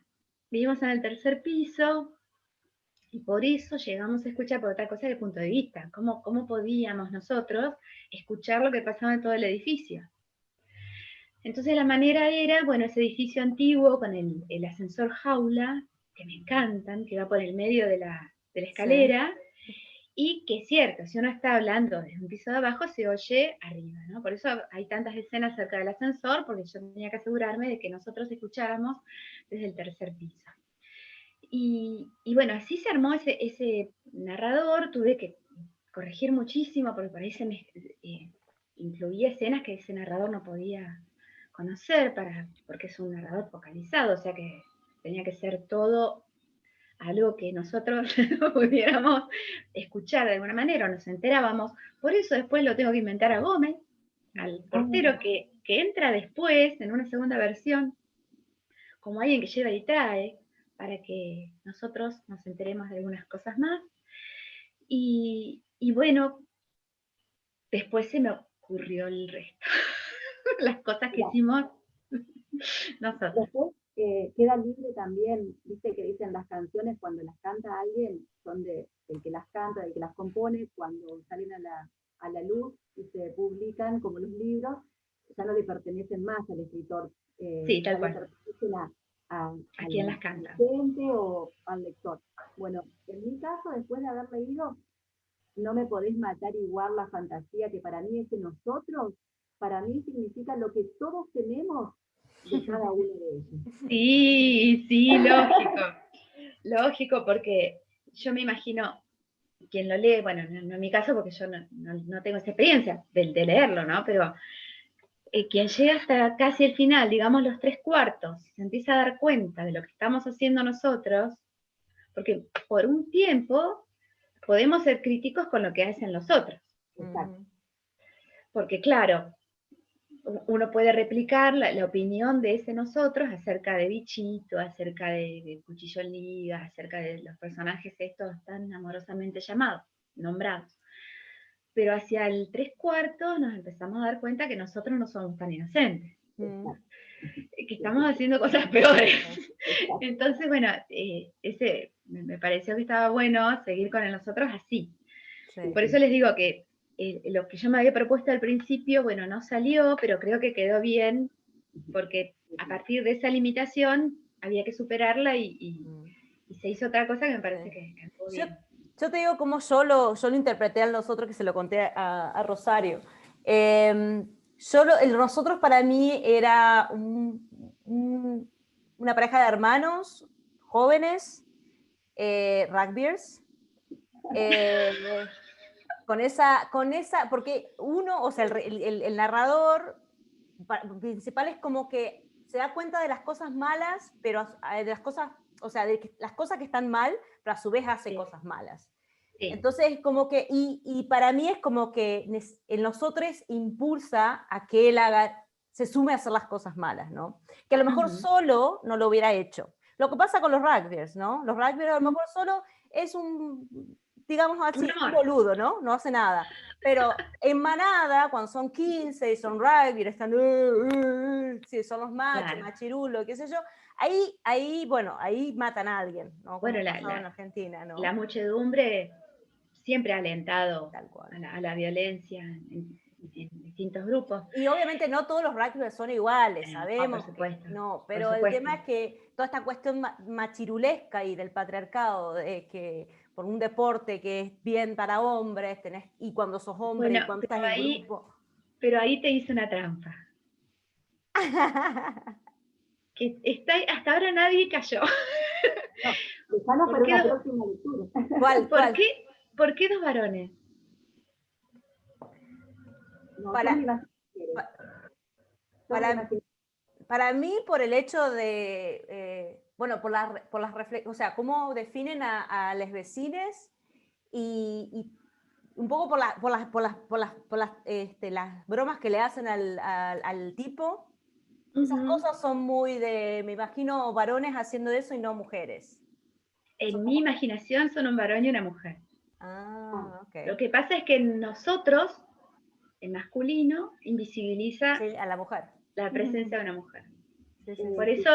vivimos en el 3er piso, y por eso llegamos a escuchar por otra cosa del punto de vista, cómo podíamos nosotros escuchar lo que pasaba en todo el edificio. Entonces la manera era, bueno, ese edificio antiguo con el ascensor jaula, que me encantan, que va por el medio de la escalera, sí. Y que es cierto, si uno está hablando desde un piso de abajo, se oye arriba, ¿no? Por eso hay tantas escenas cerca del ascensor, porque yo tenía que asegurarme de que nosotros escucháramos desde el 3er piso. Y bueno, así se armó ese narrador, tuve que corregir muchísimo, porque por ahí se me incluía escenas que ese narrador no podía conocer, porque es un narrador focalizado, o sea que tenía que ser todo algo que nosotros pudiéramos escuchar de alguna manera o nos enterábamos. Por eso después lo tengo que inventar a Gómez, al portero que entra después en una segunda versión, como alguien que lleva y trae, para que nosotros nos enteremos de algunas cosas más. Y bueno, después se me ocurrió el resto, las cosas que hicimos nosotros. Después queda libre también, viste que dicen las canciones cuando las canta alguien, son del que las canta, del que las compone, cuando salen a la luz y se publican como los libros, ya no le pertenecen más al escritor, Sí, ya tal le cual. pertenecen ¿A quién las canta? docente o al lector. Bueno, en mi caso, después de haber leído, no me podés matar igual la fantasía, que para mí ese nosotros, para mí significa lo que todos tenemos de cada uno de ellos. Sí, sí, lógico. Lógico, porque yo me imagino quien lo lee, bueno, no en mi caso porque yo no tengo esa experiencia de leerlo, ¿no? Pero quien llega hasta casi el final, digamos los 3/4, se empieza a dar cuenta de lo que estamos haciendo nosotros, porque por un tiempo podemos ser críticos con lo que hacen los otros. Exacto. Porque claro, uno puede replicar la opinión de ese nosotros acerca de Bichito, acerca de Cuchillo en Liga, acerca de los personajes estos tan amorosamente llamados, nombrados. Pero hacia el 3/4 nos empezamos a dar cuenta que nosotros no somos tan inocentes, que estamos haciendo cosas peores. Entonces, bueno, ese me pareció que estaba bueno seguir con el nosotros así. Sí. Por eso les digo que lo que yo me había propuesto al principio, bueno, no salió, pero creo que quedó bien, porque a partir de esa limitación había que superarla y se hizo otra cosa que me parece que quedó bien. Yo te digo cómo yo lo interpreté a nosotros, que se lo conté a Rosario. El nosotros para mí era una pareja de hermanos jóvenes, rugbyers, con esa, porque uno, o sea, el narrador principal es como que se da cuenta de las cosas malas, pero de las cosas, o sea, de las cosas que están mal, pero a su vez hace cosas malas. Sí. Entonces, como que, y para mí es como que en nosotros impulsa a que él se sume a hacer las cosas malas, ¿no? Que a lo mejor solo no lo hubiera hecho. Lo que pasa con los rugbyers, ¿no? Los rugbyers a lo mejor solo es digamos así, un boludo, ¿no? No hace nada. Pero en manada, cuando son 15 y son rugby, están, sí, son los machos, claro, machirulo, qué sé yo, ahí, bueno, ahí matan a alguien, ¿no? Como bueno, pasado en Argentina, ¿no? La muchedumbre siempre ha alentado a la violencia en distintos grupos. Y obviamente no todos los rugbyers son iguales, sabemos. Por supuesto. No, pero el tema es que toda esta cuestión machirulesca y del patriarcado, que por un deporte que es bien para hombres, y cuando sos hombre, y cuando estás en grupo. Pero ahí te hice una trampa. Que hasta ahora nadie cayó. No, para una próxima lectura. ¿Por qué 2 varones? No, para mí, por el hecho de, bueno, por las o sea, cómo definen a les vecines y un poco por las bromas que le hacen al tipo. Esas cosas son muy me imagino varones haciendo eso y no mujeres. En mi imaginación son un varón y una mujer. Ah, ok. Lo que pasa es que nosotros, el masculino, invisibiliza a la mujer, la presencia de una mujer. Sí. Por eso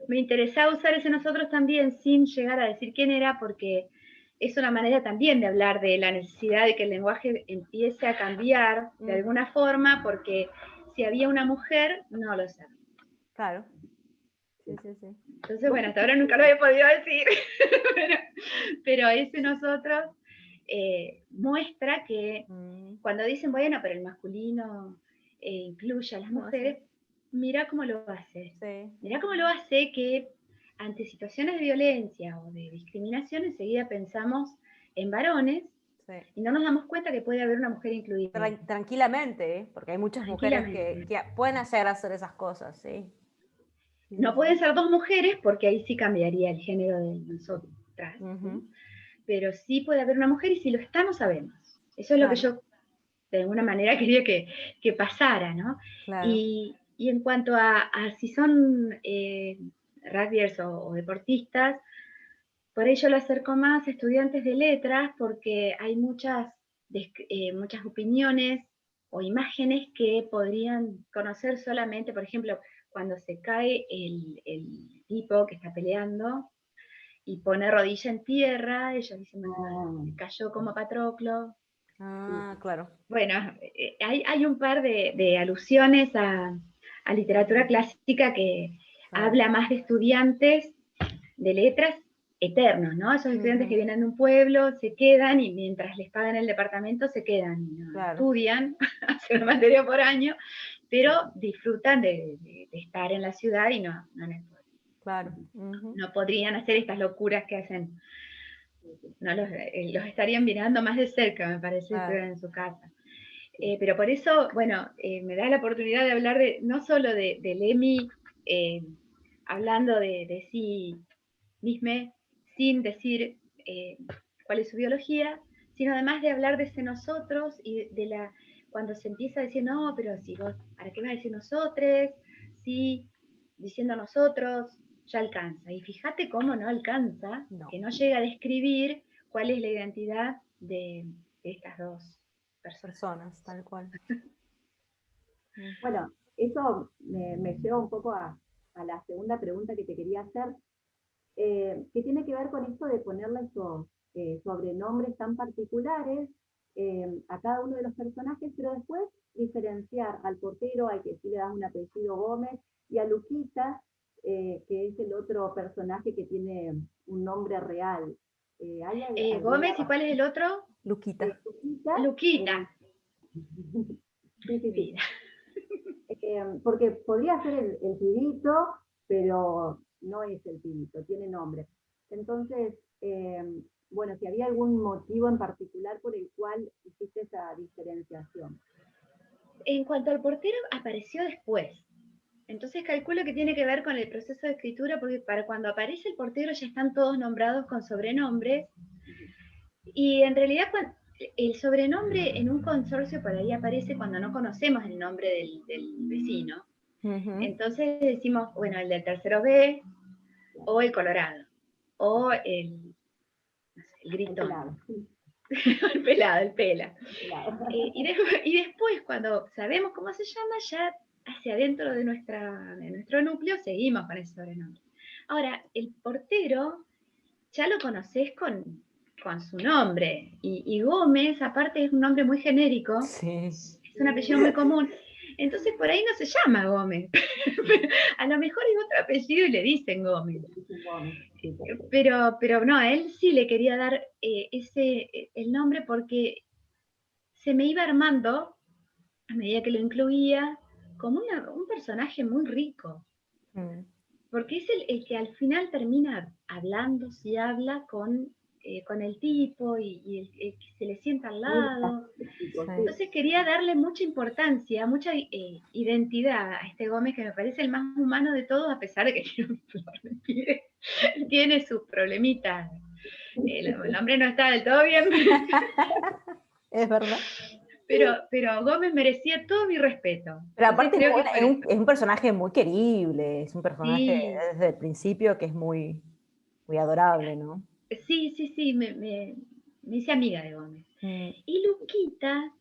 me interesaba usar ese nosotros también sin llegar a decir quién era, porque es una manera también de hablar de la necesidad de que el lenguaje empiece a cambiar de alguna forma, porque si había una mujer, no lo sé. Claro. Sí. Entonces, bueno, hasta ahora nunca lo había podido decir, pero ese nosotros muestra que cuando dicen, bueno, pero el masculino incluye a las mujeres, mira cómo lo hace. Sí. Mira cómo lo hace, que ante situaciones de violencia o de discriminación enseguida pensamos en varones y no nos damos cuenta que puede haber una mujer incluida. Tranquilamente, porque hay muchas mujeres que pueden hacer esas cosas, sí. No pueden ser 2 mujeres porque ahí sí cambiaría el género de nosotros. tras, Ujú. ¿no? Pero sí puede haber una mujer y si lo está no sabemos. Eso es lo que Claro. yo de alguna manera quería que pasara, ¿no? Claro. Y en cuanto a si son rugbyers o deportistas, por ello lo acerco más a estudiantes de letras porque hay muchas opiniones o imágenes que podrían conocer solamente, por ejemplo, cuando se cae el tipo que está peleando y pone rodilla en tierra, ellos dicen, bueno, no, cayó como Patroclo. Ah, claro. Bueno, hay un par de alusiones a literatura clásica que Claro. habla más de estudiantes de letras eternos, ¿no? Esos estudiantes que vienen de un pueblo, se quedan y mientras les pagan el departamento se quedan, ¿no? Claro. Estudian, hacen una materia por año, pero disfrutan de estar en la ciudad y no en el pueblo. Claro. Ujú. No podrían hacer estas locuras que hacen, no los estarían mirando más de cerca, me parece, si Claro. estuvieran en su casa. Pero por eso, bueno, me da la oportunidad de hablar no solo de Lemmy, hablando de sí misma, sin decir cuál es su biología, sino además de hablar de ese nosotros y cuando se empieza a decir, no, pero si vos, ¿para qué vas a decir nosotros? Sí, diciendo nosotros, ya alcanza. Y fíjate cómo no alcanza, No. que no llega a describir cuál es la identidad de estas dos Personas, tal cual. Bueno, eso me lleva un poco a la segunda pregunta que te quería hacer, que tiene que ver con esto de ponerle esos sobrenombres tan particulares a cada uno de los personajes, pero después diferenciar al portero, al que sí le das un apellido Gómez, y a Luquita, que es el otro personaje que tiene un nombre real. ¿Hay alguna Gómez, ¿y cuál es el otro? Luquita. Luquita? Luquita. Sí, sí, sí. Mira. Porque podría ser el pibito, pero no es el pibito, tiene nombre. Entonces, bueno, si había algún motivo en particular por el cual hiciste esa diferenciación. En cuanto al portero, apareció después. Entonces calculo que tiene que ver con el proceso de escritura, porque para cuando aparece el portero ya están todos nombrados con sobrenombres. Y en realidad el sobrenombre en un consorcio por ahí aparece cuando no conocemos el nombre del vecino. Ujú. Entonces decimos, bueno, el del tercero B, o el Colorado, o el Gritón. El pelado, el pela. Y después, cuando sabemos cómo se llama, ya hacia adentro de nuestro núcleo seguimos con ese sobrenombre. Ahora, el portero ya lo conoces con su nombre. Y Gómez, aparte, es un nombre muy genérico. Sí. Es un apellido muy común. Entonces, por ahí no se llama Gómez. A lo mejor es otro apellido y le dicen Gómez. Pero no, a él sí le quería dar el nombre porque se me iba armando, a medida que lo incluía, como un personaje muy rico. Porque es el que al final termina hablando, si habla con el tipo y el que se le sienta al lado. Entonces quería darle mucha importancia, mucha identidad a este Gómez, que me parece el más humano de todos, a pesar de que tiene sus problemitas. El hombre no está del todo bien. Es verdad. Pero Gómez merecía todo mi respeto. Pero aparte creo que es un personaje muy querible, es un personaje sí, desde el principio que es muy, muy adorable, ¿no? sí, me hice amiga de Gómez. Y Luquita,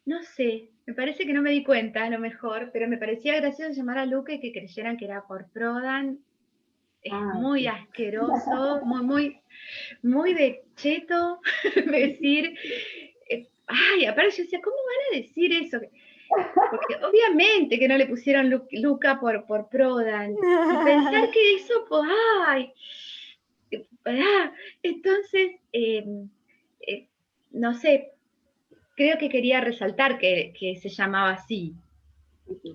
no sé, me parece que no me di cuenta a lo mejor, pero me parecía gracioso llamar a Luca y que creyeran que era por Prodan. Es muy asqueroso, muy de cheto decir, ay, aparte yo decía, ¿cómo van a decir eso? Porque obviamente que no le pusieron Luca por Prodan. Y pensar que eso, pues, ay, entonces, no sé, creo que quería resaltar que se llamaba así,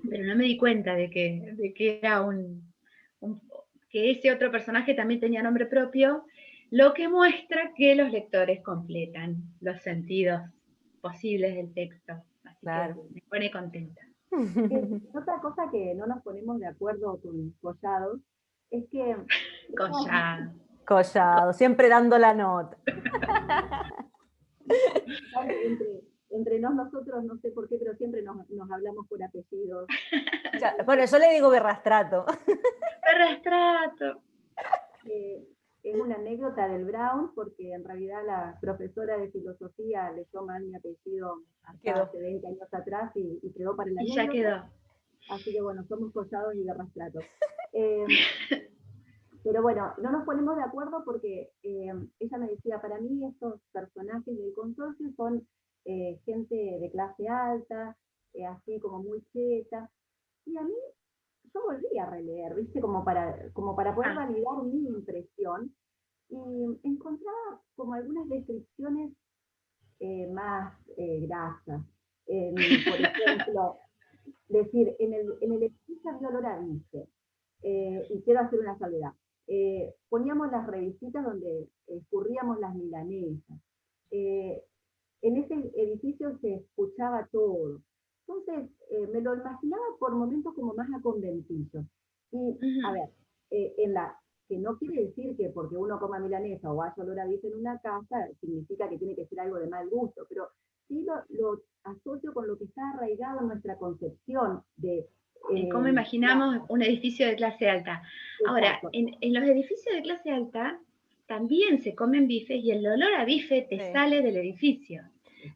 pero no me di cuenta de que era que ese otro personaje también tenía nombre propio, lo que muestra que los lectores completan los sentidos posibles del texto. Así Claro. que me pone contenta. Otra cosa que no nos ponemos de acuerdo con Collado es que Collado. Collado, siempre dando la nota. Entre nosotros, no sé por qué, pero siempre nos hablamos por apellidos. Bueno, yo le digo Berrastrato. Berrastrato. Es una anécdota del Brown, porque en realidad la profesora de filosofía leyó mal mi apellido hasta hace 20 años atrás y quedó para la anécdota. Y ya quedó. Así que bueno, somos Collados y Berrastrato. Pero bueno, no nos ponemos de acuerdo porque ella me decía, para mí estos personajes del consorcio son gente de clase alta, así como muy cheta, y a mí yo volví a releer, ¿viste? Como para poder validar mi impresión, y encontraba como algunas descripciones más grasas. Por ejemplo, decir, en el edificio había olor a bife, y quiero hacer una salvedad. Poníamos las revistitas donde escurríamos las milanesas. En ese edificio se escuchaba todo. Entonces, me lo imaginaba por momentos como más a conventillo. Y, a ver, que no quiere decir que porque uno coma milanesa o haya olor a bife en una casa, significa que tiene que ser algo de mal gusto, pero sí lo asocio con lo que está arraigado en nuestra concepción de cómo imaginamos un edificio de clase alta. Ahora, exacto. en los edificios de clase alta también se comen bifes y el olor a bife te sale del edificio,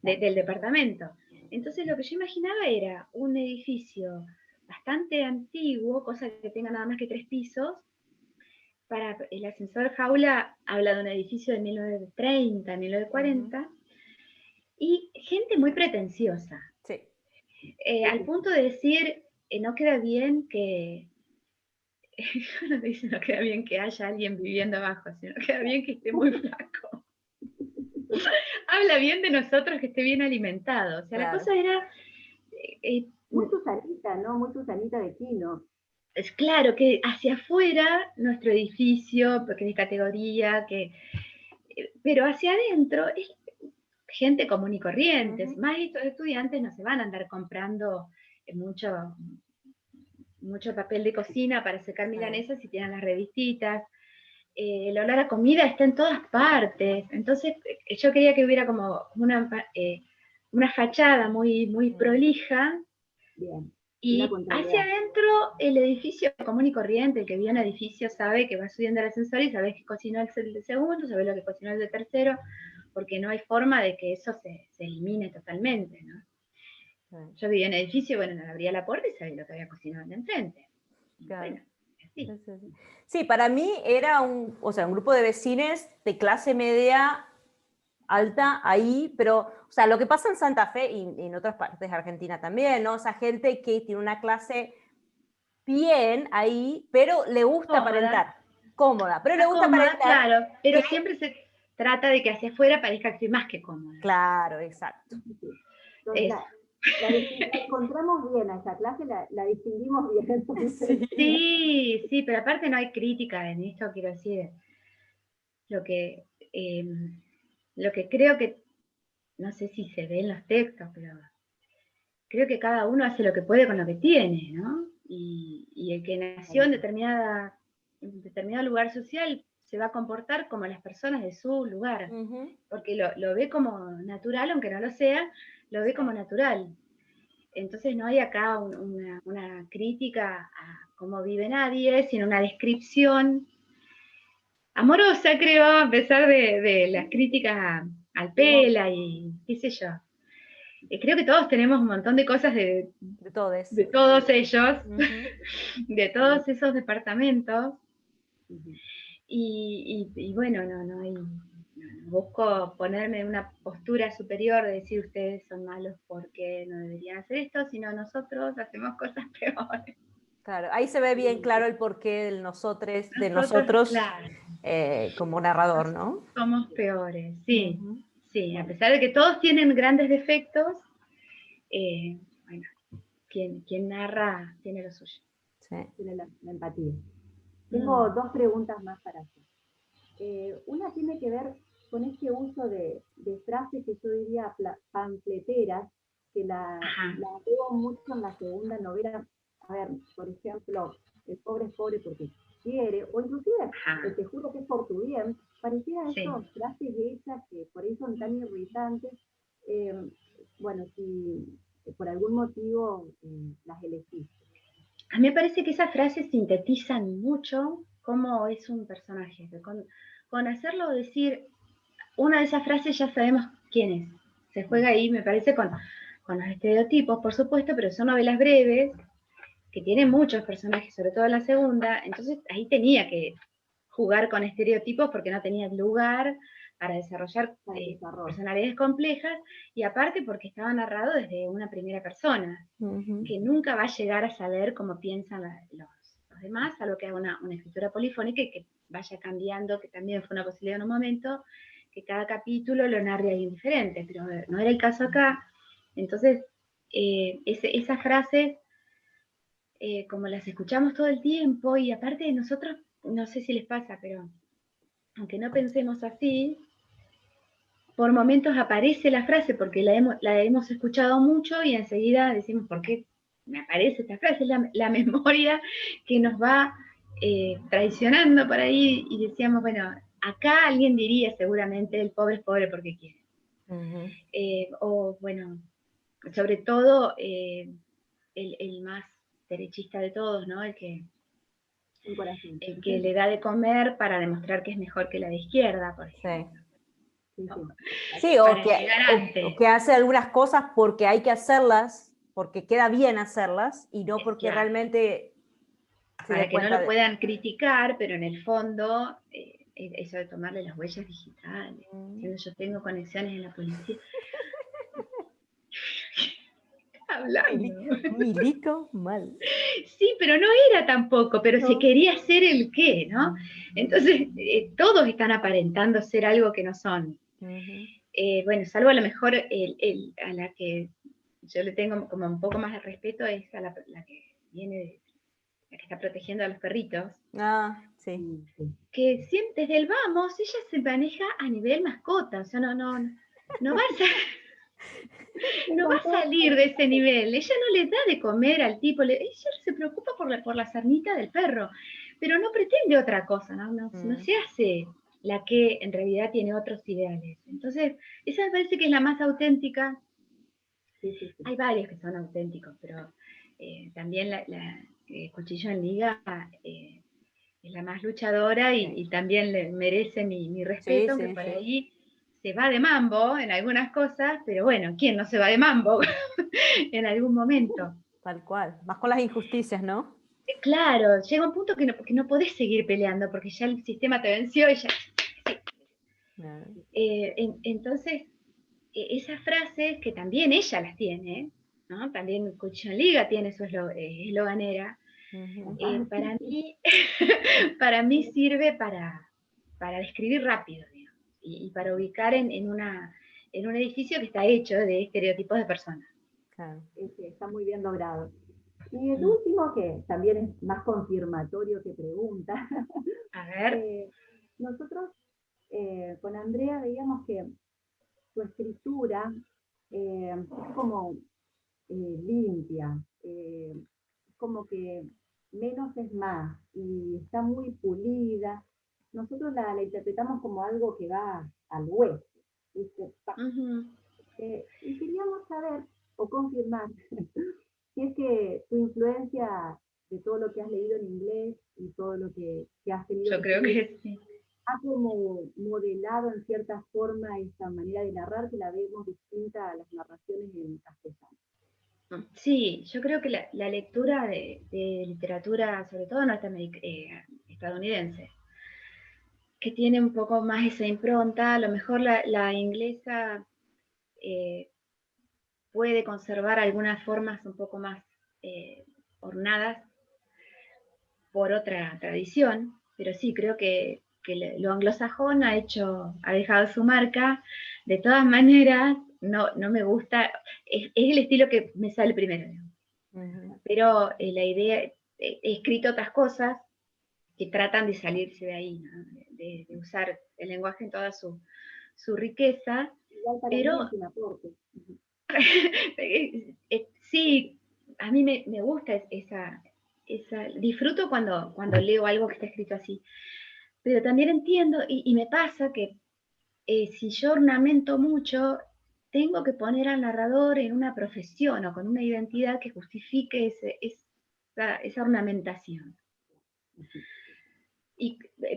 del departamento. Entonces lo que yo imaginaba era un edificio bastante antiguo, cosa que tenga nada más que 3 pisos. Para el ascensor jaula habla de un edificio de 1930, 1940, y gente muy pretenciosa. Sí. Al punto de decir, no queda bien que, no dice no queda bien que haya alguien viviendo abajo, sino queda bien que esté muy flaco. Habla bien de nosotros que esté bien alimentado. O sea, la cosa era... muy Susanita, ¿no? Muy Susanita de Quino. Es claro que hacia afuera nuestro edificio, porque es de categoría, pero hacia adentro es gente común y corriente. Más estos estudiantes no se van a andar comprando mucho papel de cocina para secar milanesas si tienen las revistitas. El olor a comida está en todas partes. Entonces, yo quería que hubiera como una fachada muy, muy prolija. Bien. Y hacia adentro, el edificio común y corriente, el que vive en el edificio sabe que va subiendo el ascensor y sabe que cocinó el de segundo, sabe lo que cocinó el de tercero, porque no hay forma de que eso se elimine totalmente, ¿no? Yo vivía en el edificio, bueno, abría la puerta y sabía lo que había cocinado el de enfrente. Claro. Bueno, así. Sí, para mí era un grupo de vecinos de clase media alta ahí, pero, o sea, lo que pasa en Santa Fe y en otras partes de Argentina también, ¿no? O sea, gente que tiene una clase bien ahí, pero le gusta aparentar. Cómoda, pero le gusta aparentar. Claro, pero siempre se trata de que hacia afuera parezca que estoy más que cómoda. Claro, exacto. Entonces, la encontramos bien a esa clase, la distinguimos bien. Sí, pero aparte no hay crítica en esto, quiero decir. Lo que creo que, no sé si se ve en los textos, pero creo que cada uno hace lo que puede con lo que tiene, ¿no? Y el que nació en determinado lugar social se va a comportar como las personas de su lugar, porque lo ve como natural, aunque no lo sea, lo ve como natural. Entonces no hay acá una crítica a cómo vive nadie, sino una descripción amorosa, creo, a pesar de las críticas al Pela y qué sé yo. Creo que todos tenemos un montón de cosas de todos ellos, de todos esos departamentos. Y bueno, no busco ponerme en una postura superior de decir ustedes son malos porque no deberían hacer esto, sino nosotros hacemos cosas peores. Claro, ahí se ve bien claro el porqué del nosotros claro. Como narrador, ¿no? Somos peores, sí. Sí, a pesar de que todos tienen grandes defectos, bueno, quien narra tiene lo suyo. Sí. Tiene la empatía. Tengo 2 preguntas más para hacer. Una tiene que ver con este uso de frases que yo diría panfleteras, que la veo mucho en la segunda novela. A ver, por ejemplo, el pobre es pobre porque quiere, o inclusive, Ajá, te juro que es por tu bien, pareciera sí. eso, frases hechas que por ahí son tan irritantes. eh, bueno, si por algún motivo las elegiste. A mí me parece que esas frases sintetizan mucho cómo es un personaje. Con hacerlo decir una de esas frases ya sabemos quién es. Se juega ahí, me parece, con los estereotipos, por supuesto, pero son novelas breves que tienen muchos personajes, sobre todo la segunda. Entonces ahí tenía que jugar con estereotipos porque no tenía lugar para desarrollar personalidades complejas y aparte porque estaba narrado desde una primera persona, que nunca va a llegar a saber cómo piensan los demás, a lo que haga una escritura polifónica y que vaya cambiando, que también fue una posibilidad en un momento, que cada capítulo lo narre alguien diferente, pero no era el caso acá. Entonces, esas frases, como las escuchamos todo el tiempo, y aparte de nosotros, no sé si les pasa, pero aunque no pensemos así, por momentos aparece la frase porque la hemos escuchado mucho y enseguida decimos, ¿por qué me aparece esta frase? Es la memoria que nos va traicionando por ahí y decíamos, bueno, acá alguien diría seguramente el pobre es pobre porque quiere. O bueno, sobre todo el más derechista de todos, ¿no? El que le da de comer para demostrar que es mejor que la de izquierda, por ejemplo. Sí, o que hace algunas cosas porque hay que hacerlas, porque queda bien hacerlas, y no porque realmente... Para que no lo puedan criticar, pero en el fondo, eso de tomarle las huellas digitales, diciendo yo tengo conexiones en la policía. Hablando. Milico mal. Sí, pero no era tampoco, pero se quería ser el qué, ¿no? Entonces, todos están aparentando ser algo que no son. Bueno, salvo a lo mejor a la que yo le tengo como un poco más de respeto, es a la que viene la que está protegiendo a los perritos. Sí. Que siempre, desde el vamos, ella se maneja a nivel mascota, o sea, no va a salir de ese nivel. Ella no le da de comer al tipo, ella se preocupa por la cernita del perro, pero no pretende otra cosa, no se hace la que en realidad tiene otros ideales. Entonces, esa me parece que es la más auténtica. Hay varios que son auténticos, pero también la Cuchillo en Liga es la más luchadora y también le merece mi respeto, aunque por ahí se va de mambo en algunas cosas, pero bueno, ¿quién no se va de mambo en algún momento? Tal cual, más con las injusticias, ¿no? Claro, llega un punto que no podés seguir peleando porque ya el sistema te venció y ya... Entonces, esas frases que también ella las tiene, ¿no? También Cuchillo en Liga tiene su esloganera, para mí sirve para describir rápido, digamos, y para ubicar en un edificio que está hecho de estereotipos de personas. Claro. Está muy bien logrado. Y el último, que también es más confirmatorio que pregunta. A ver. Nosotros con Andrea veíamos que su escritura es como limpia, como que menos es más y está muy pulida. Nosotros la interpretamos como algo que va al hueso. Y queríamos saber o confirmar si es que tu influencia de todo lo que has leído en inglés y todo lo que has tenido yo creo que sí, ha como modelado en cierta forma esta manera de narrar que la vemos distinta a las narraciones en castellano. Sí, yo creo que la lectura de literatura, sobre todo estadounidense, que tiene un poco más esa impronta, a lo mejor la inglesa puede conservar algunas formas un poco más ornadas por otra tradición, pero sí, creo que lo anglosajón ha dejado su marca. De todas maneras, no me gusta, es el estilo que me sale primero, pero la idea, he escrito otras cosas que tratan de salirse de ahí, ¿no? de usar el lenguaje en toda su riqueza, pero sí, a mí me gusta disfruto cuando leo algo que está escrito así, pero también entiendo, y me pasa que si yo ornamento mucho, tengo que poner al narrador en una profesión o con una identidad que justifique esa ornamentación.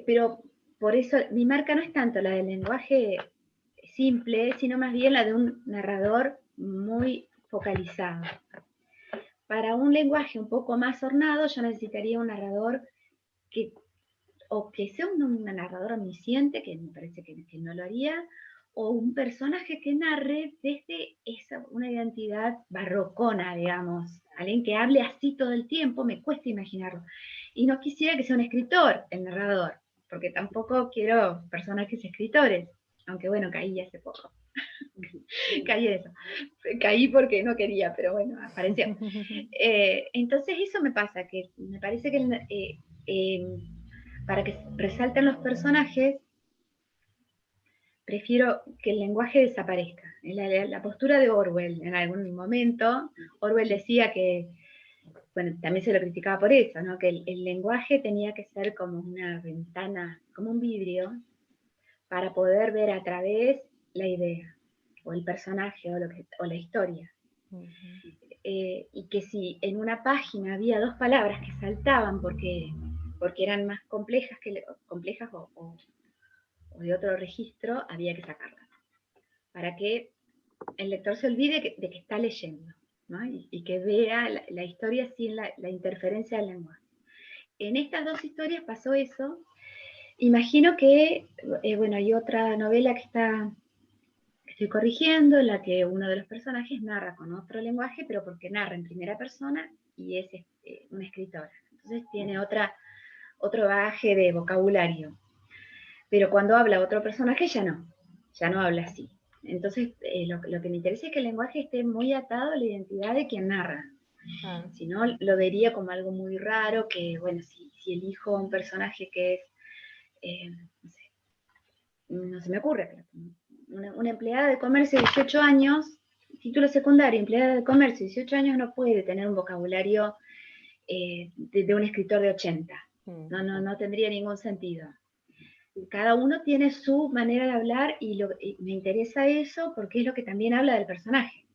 Pero por eso mi marca no es tanto la del lenguaje simple, sino más bien la de un narrador muy focalizado. Para un lenguaje un poco más ornado, yo necesitaría un narrador que sea un narrador omnisciente, que me parece que no lo haría, o un personaje que narre desde una identidad barrocona, digamos. Alguien que hable así todo el tiempo, me cuesta imaginarlo. Y no quisiera que sea un escritor, el narrador, porque tampoco quiero personajes escritores, aunque bueno, caí hace poco. Caí en eso. Caí porque no quería, pero bueno, apareció. Entonces eso me pasa, que me parece que para que resalten los personajes, prefiero que el lenguaje desaparezca. La postura de Orwell, en algún momento, Orwell decía que, bueno, también se lo criticaba por eso, ¿no? Que el lenguaje tenía que ser como una ventana, como un vidrio, para poder ver a través la idea, o el personaje, o la historia. Y que si en una página había dos palabras que saltaban porque eran más complejas o de otro registro, había que sacarlas, para que el lector se olvide de que está leyendo, ¿no? y que vea la historia sin la interferencia del lenguaje. En estas dos historias pasó eso. Imagino que, bueno, hay otra novela que estoy corrigiendo, en la que uno de los personajes narra con otro lenguaje, pero porque narra en primera persona y es una escritora. Entonces tiene otro bagaje de vocabulario. Pero cuando habla otro personaje ya no habla así. Entonces lo que me interesa es que el lenguaje esté muy atado a la identidad de quien narra. Si no, lo vería como algo muy raro, que bueno, si elijo un personaje que es, no se me ocurre, pero una empleada de comercio de 18 años, título secundario, empleada de comercio de 18 años, no puede tener un vocabulario de un escritor de 80. No tendría ningún sentido. Cada uno tiene su manera de hablar y me interesa eso porque es lo que también habla del personaje.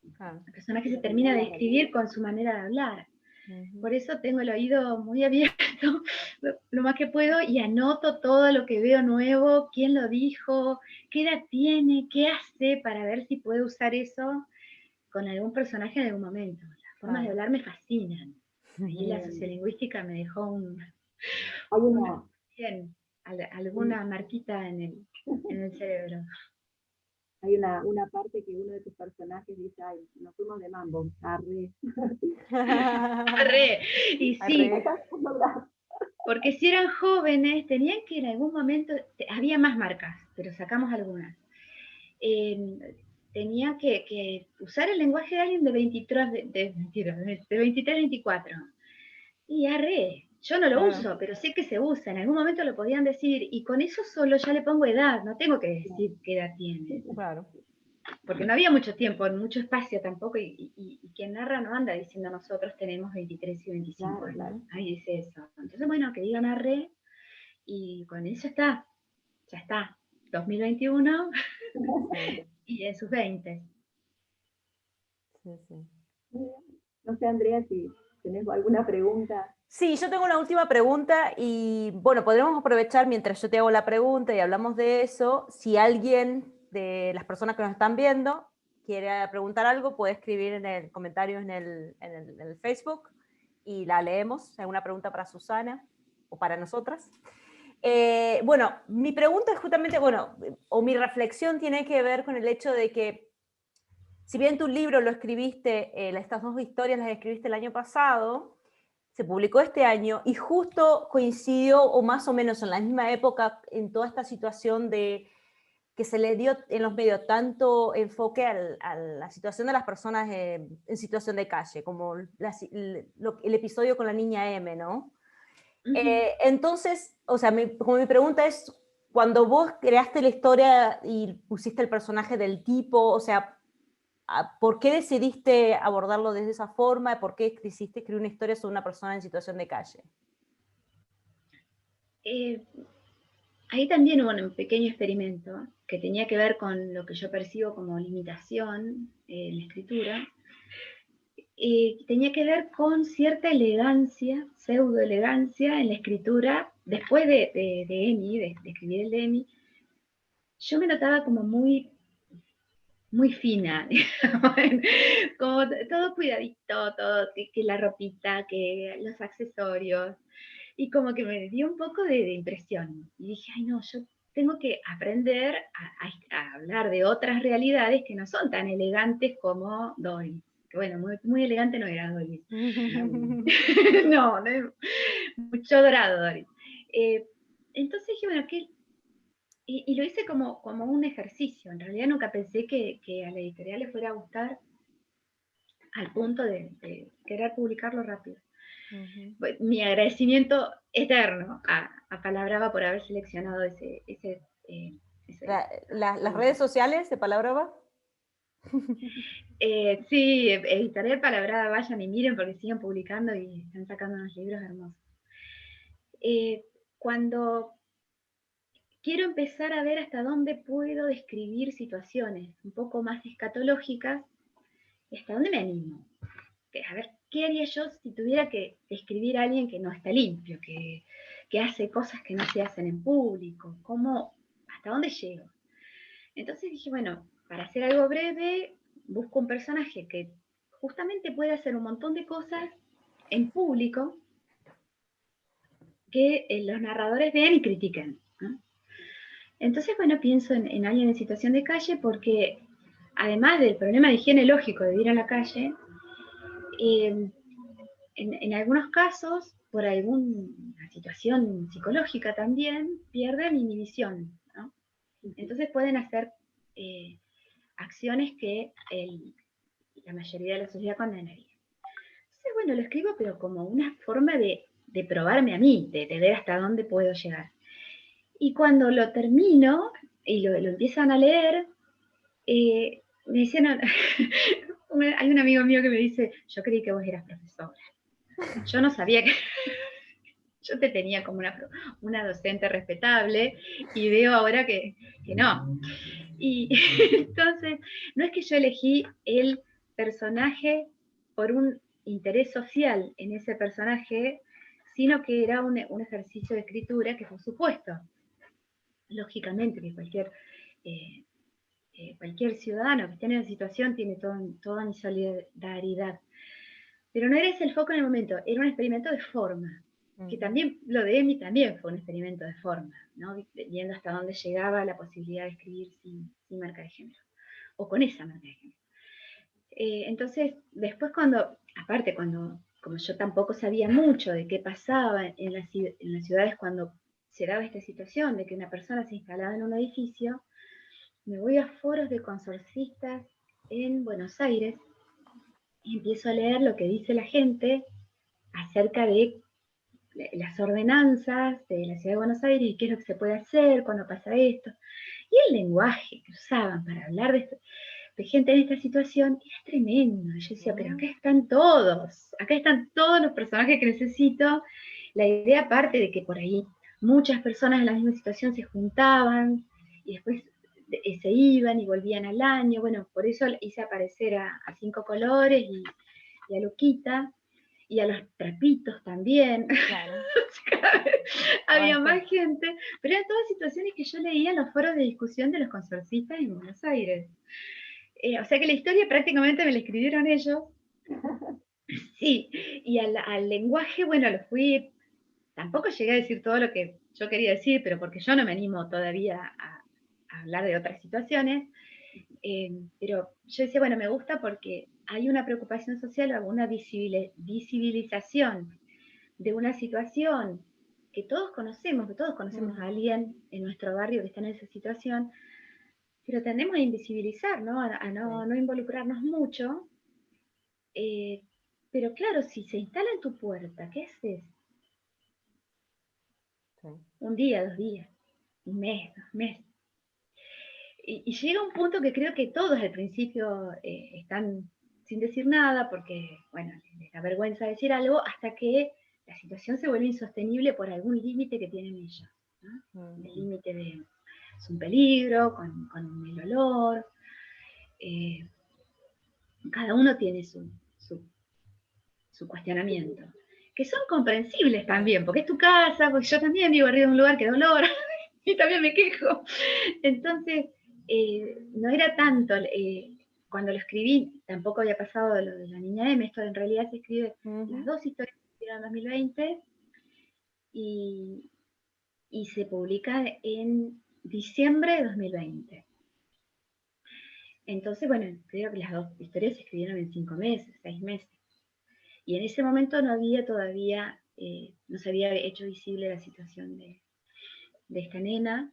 El personaje se termina de describir con su manera de hablar. Por eso tengo el oído muy abierto lo más que puedo y anoto todo lo que veo nuevo, quién lo dijo, qué edad tiene, qué hace, para ver si puedo usar eso con algún personaje en algún momento. Las formas de hablar me fascinan. Y la sociolingüística me dejó alguna marquita en el cerebro. Hay una parte que uno de tus personajes dice, ay, nos fuimos de mambo, arre. Arre. Y sí, porque si eran jóvenes, tenían que en algún momento, había más marcas, pero sacamos algunas. Tenía que usar el lenguaje de alguien de 23, de 23, 24. Y arre, yo no lo uso, pero sé que se usa, en algún momento lo podían decir, y con eso solo ya le pongo edad, no tengo que decir qué edad tiene. Claro. Porque no había mucho tiempo, mucho espacio tampoco, y quien narra no anda diciendo nosotros tenemos 23 y 25 años. Claro. Ahí dice eso. Entonces, bueno, que digan arre, y con eso ya está. 2021 y en sus 20. Sí. No sé, Andrea, si tenés alguna pregunta. Sí, yo tengo una última pregunta y bueno, podremos aprovechar mientras yo te hago la pregunta y hablamos de eso. Si alguien de las personas que nos están viendo quiere preguntar algo, puede escribir en el comentario en el Facebook y la leemos. ¿Alguna pregunta para Susana o para nosotras? Bueno, mi pregunta es justamente, o mi reflexión tiene que ver con el hecho de que si bien tu libro lo escribiste, estas dos historias las escribiste el año pasado, se publicó este año y justo coincidió, o más o menos en la misma época, en toda esta situación de que se le dio en los medios tanto enfoque a la situación de las personas en situación de calle, como el episodio con la niña M, ¿no? Entonces, o sea, como mi pregunta es, cuando vos creaste la historia y pusiste el personaje del tipo, o sea, ¿por qué decidiste abordarlo de esa forma? ¿Por qué decidiste escribir una historia sobre una persona en situación de calle? Ahí también hubo un pequeño experimento que tenía que ver con lo que yo percibo como limitación en la escritura. Tenía que ver con cierta elegancia, pseudo elegancia en la escritura. Después de Emi, de escribir el de Emi, yo me notaba como muy fina, como todo cuidadito, todo, que la ropita, que los accesorios, y como que me dio un poco de impresión. Y dije, ay no, yo tengo que aprender a hablar de otras realidades que no son tan elegantes como Doris. Que bueno, muy elegante no era Doris. No, mucho dorado Doris. Entonces dije, bueno, y lo hice como un ejercicio. En realidad nunca pensé que a la editorial le fuera a gustar al punto de querer publicarlo rápido. Mi agradecimiento eterno a Palabrava por haber seleccionado ese ¿Las redes sociales de Palabrava? Sí, Editorial Palabrava, vayan y miren porque siguen publicando y están sacando unos libros hermosos. Cuando quiero empezar a ver hasta dónde puedo describir situaciones un poco más escatológicas, hasta dónde me animo. A ver, ¿qué haría yo si tuviera que describir a alguien que no está limpio, que hace cosas que no se hacen en público? ¿Hasta dónde llego? Entonces dije, bueno, para hacer algo breve, busco un personaje que justamente puede hacer un montón de cosas en público que los narradores vean y critiquen, ¿no? Entonces, bueno, pienso en alguien en situación de calle porque, además del problema de higiene lógico de vivir en la calle, en algunos casos, por alguna situación psicológica también, pierden inhibición, ¿no? Entonces pueden hacer acciones que la mayoría de la sociedad condenaría. Entonces, bueno, lo escribo, pero como una forma de probarme a mí, de ver hasta dónde puedo llegar. Y cuando lo termino y lo empiezan a leer, me dicen, hay un amigo mío que me dice, yo creí que vos eras profesora. Yo no sabía que yo te tenía como una docente respetable y veo ahora que no. Y entonces, no es que yo elegí el personaje por un interés social en ese personaje, sino que era un ejercicio de escritura que por supuesto, lógicamente que cualquier ciudadano que esté en esa situación tiene toda mi solidaridad. Pero no era ese el foco en el momento, era un experimento de forma, que también, lo de Emi también fue un experimento de forma, ¿no? Viendo hasta dónde llegaba la posibilidad de escribir sin marca de género, o con esa marca de género. Entonces, después como yo tampoco sabía mucho de qué pasaba en las ciudades cuando se daba esta situación de que una persona se instalaba en un edificio, me voy a foros de consorcistas en Buenos Aires y empiezo a leer lo que dice la gente acerca de las ordenanzas de la Ciudad de Buenos Aires y qué es lo que se puede hacer cuando pasa esto. Y el lenguaje que usaban para hablar de gente en esta situación es tremendo. Yo decía, pero acá están todos los personajes que necesito. La idea aparte de que por ahí muchas personas en la misma situación se juntaban y después se iban y volvían al año. Bueno, por eso hice aparecer a Cinco Colores y a Luquita y a los trapitos también. Claro. Había más gente, pero eran todas situaciones que yo leía en los foros de discusión de los consorcistas en Buenos Aires. O sea que la historia prácticamente me la escribieron ellos. Sí, y al lenguaje, bueno, tampoco llegué a decir todo lo que yo quería decir, pero porque yo no me animo todavía a hablar de otras situaciones. Pero yo decía, bueno, me gusta porque hay una preocupación social, alguna visibilización de una situación que todos conocemos a alguien en nuestro barrio que está en esa situación, pero tendemos a invisibilizar, ¿no? A no involucrarnos mucho. Pero claro, si se instala en tu puerta, ¿qué haces? Sí. Un día, 2 días, un mes, 2 meses. y llega un punto que creo que todos al principio están sin decir nada, porque, bueno, les da vergüenza decir algo, hasta que la situación se vuelve insostenible por algún límite que tienen ellos, ¿no? El límite de, es un peligro, con el olor. Cada uno tiene su cuestionamiento, que son comprensibles también, porque es tu casa, porque yo también vivo arriba de un lugar que da olor, y también me quejo. Entonces, no era tanto, cuando lo escribí, tampoco había pasado lo de la niña M, esto en realidad se escribe, las dos historias se escribieron en 2020, y se publica en diciembre de 2020. Entonces, bueno, creo que las dos historias se escribieron en 5 meses, 6 meses. Y en ese momento no había todavía, no se había hecho visible la situación de esta nena.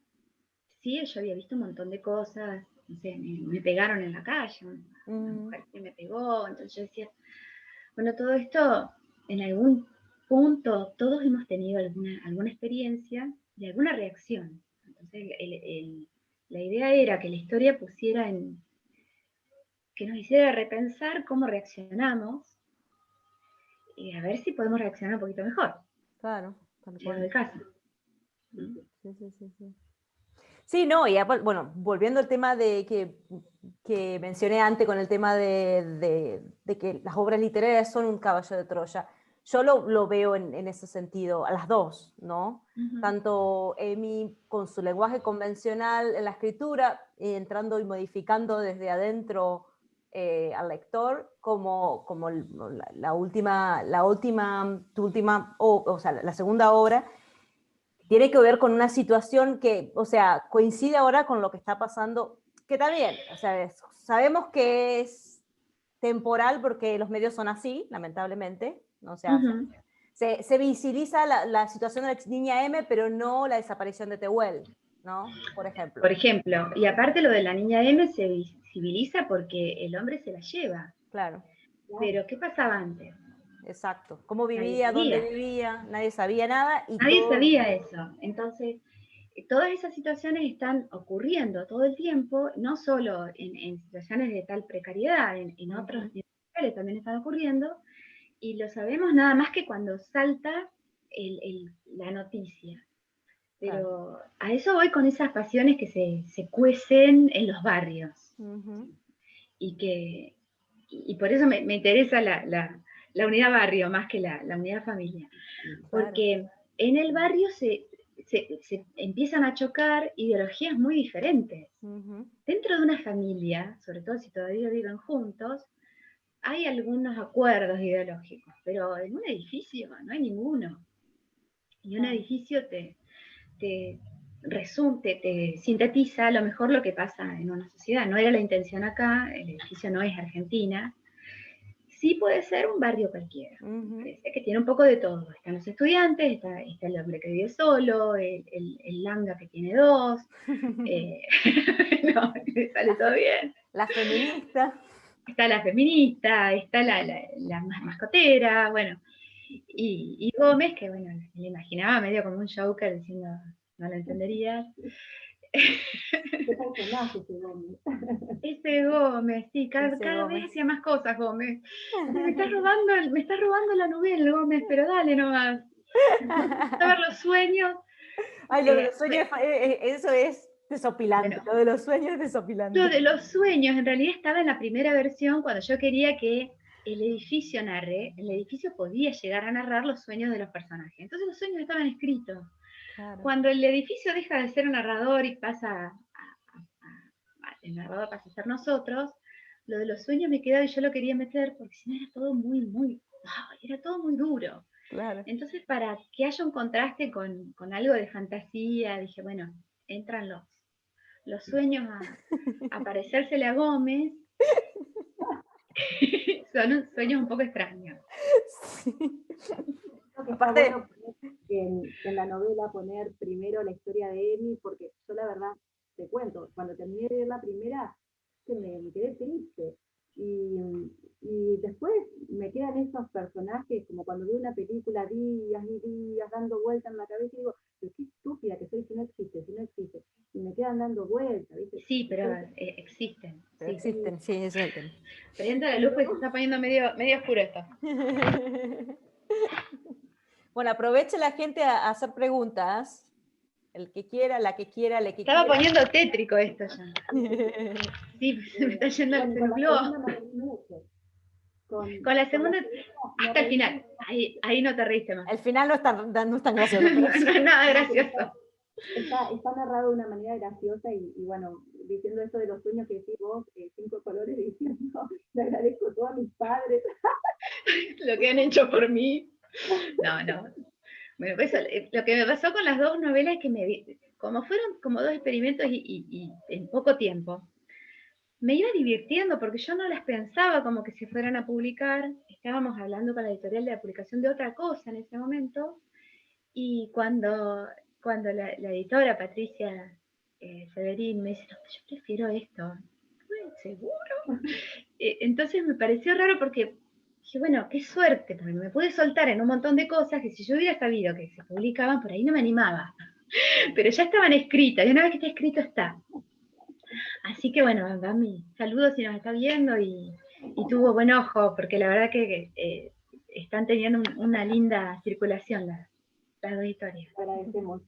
Sí, yo había visto un montón de cosas, no sé, me pegaron en la calle, una mujer que me pegó, entonces yo decía, bueno, todo esto, en algún punto, todos hemos tenido alguna experiencia y alguna reacción. Entonces, la idea era que la historia pusiera que nos hiciera repensar cómo reaccionamos, y a ver si podemos reaccionar un poquito mejor. Claro, tal Llegado cual. el caso. Sí. Sí, no, y bueno, volviendo al tema que mencioné antes con el tema de que las obras literarias son un caballo de Troya, yo lo veo en ese sentido, a las dos, ¿no? Tanto Amy con su lenguaje convencional en la escritura, entrando y modificando desde adentro al lector, como la segunda obra, tiene que ver con una situación que, o sea, coincide ahora con lo que está pasando, que también, o sea, sabemos que es temporal porque los medios son así, lamentablemente, ¿no? O sea, se visibiliza la situación de la niña M, pero no la desaparición de Tehuel, ¿no? Por ejemplo. Por ejemplo, y aparte lo de la niña M se visibiliza porque el hombre se la lleva. Claro. Pero, ¿qué pasaba antes? Exacto. ¿Cómo vivía? ¿Dónde vivía? Nadie sabía nada. Y Nadie todo... sabía eso. Entonces, todas esas situaciones están ocurriendo todo el tiempo, no solo en situaciones de tal precariedad, en otros niveles también están ocurriendo, y lo sabemos nada más que cuando salta la noticia. Pero a eso voy con esas pasiones que se cuecen en los barrios. Y por eso me interesa la unidad barrio más que la unidad familia. Porque en el barrio se empiezan a chocar ideologías muy diferentes. Dentro de una familia, sobre todo si todavía viven juntos, hay algunos acuerdos ideológicos, pero en un edificio no hay ninguno. Y un edificio te resume, te sintetiza a lo mejor lo que pasa en una sociedad. No era la intención acá, el edificio no es Argentina. Sí puede ser un barrio cualquiera. Parece que tiene un poco de todo. Están los estudiantes, está el hombre que vive solo, el langa que tiene dos. No, sale todo bien. La feminista. Está la feminista, está la mascotera, bueno. Y Gómez, que bueno, le imaginaba medio como un Joker diciendo, no lo entenderías. ¿Qué personaje ese Gómez? Ese Gómez, sí, cada vez hacía más cosas, Gómez. Me estás robando la novela, Gómez, pero dale nomás. A ver los sueños. Ay, lo de los sueños, eso es desopilante. Bueno, lo de los sueños es desopilante. Lo de los sueños, en realidad estaba en la primera versión cuando yo quería que el edificio narre, el edificio podía llegar a narrar los sueños de los personajes. Entonces los sueños estaban escritos. Claro. Cuando el edificio deja de ser un narrador y el narrador pasa a ser nosotros, lo de los sueños me quedaba y yo lo quería meter porque si no era todo era todo muy duro. Claro. Entonces, para que haya un contraste con algo de fantasía, dije, bueno, entran los sueños a parecérsele a Gómez. Son sueños un poco extraños. Sí. Creo que está bueno en la novela poner primero la historia de Amy, porque yo la verdad, te cuento, cuando terminé de ver la primera, me quedé triste. Y después me quedan esos personajes, como cuando veo una película días y días dando vueltas en la cabeza y digo, pero qué estúpida que soy si no existe. Y me quedan dando vueltas, ¿viste? Sí, pero existen. Pero Sí. existen, sí, eso es el tema. Prenda la luz porque se está poniendo medio oscuro esto. Bueno, aproveche la gente a hacer preguntas. El que quiera, la que quiera, le que Estaba quiera. poniendo tétrico esto ya. Sí, se me está yendo, se Con la nubló. segunda me reí mucho. Con la segunda, me hasta el reí final. mucho. Ahí no te reíste más. El final no es tan gracioso, pero sí. No es nada gracioso. Está narrado de una manera graciosa y bueno, diciendo eso de los sueños que decís vos, 5 colores, diciendo, le agradezco a todos mis padres. Lo que han hecho por mí. No. Bueno, pues eso, lo que me pasó con las dos novelas es que como fueron como dos experimentos y en poco tiempo, me iba divirtiendo porque yo no las pensaba como que se fueran a publicar. Estábamos hablando con la editorial de la publicación de otra cosa en ese momento. Y cuando la editora Patricia Severín me dice, no, yo prefiero esto, ¿seguro? Entonces me pareció raro porque dije, bueno, qué suerte, porque me pude soltar en un montón de cosas que si yo hubiera sabido que se publicaban, por ahí no me animaba. Pero ya estaban escritas, y una vez que está escrito está. Así que bueno, Gami, saludos si nos está viendo y tuvo buen ojo, porque la verdad que están teniendo una linda circulación las dos historias. Agradecemos.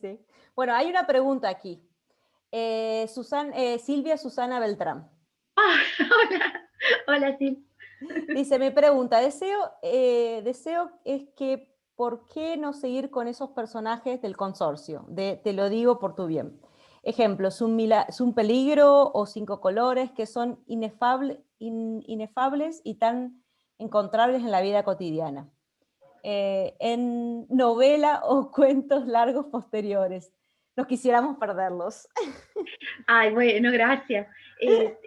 Sí. Bueno, hay una pregunta aquí. Silvia Susana Beltrán. Ah, hola, Sil. Dice, mi pregunta, deseo es que, ¿por qué no seguir con esos personajes del consorcio? Te lo digo por tu bien. Ejemplo, es un peligro o 5 colores que son inefables y tan encontrables en la vida cotidiana. En novela o cuentos largos posteriores. No quisiéramos perderlos. Ay, bueno, gracias.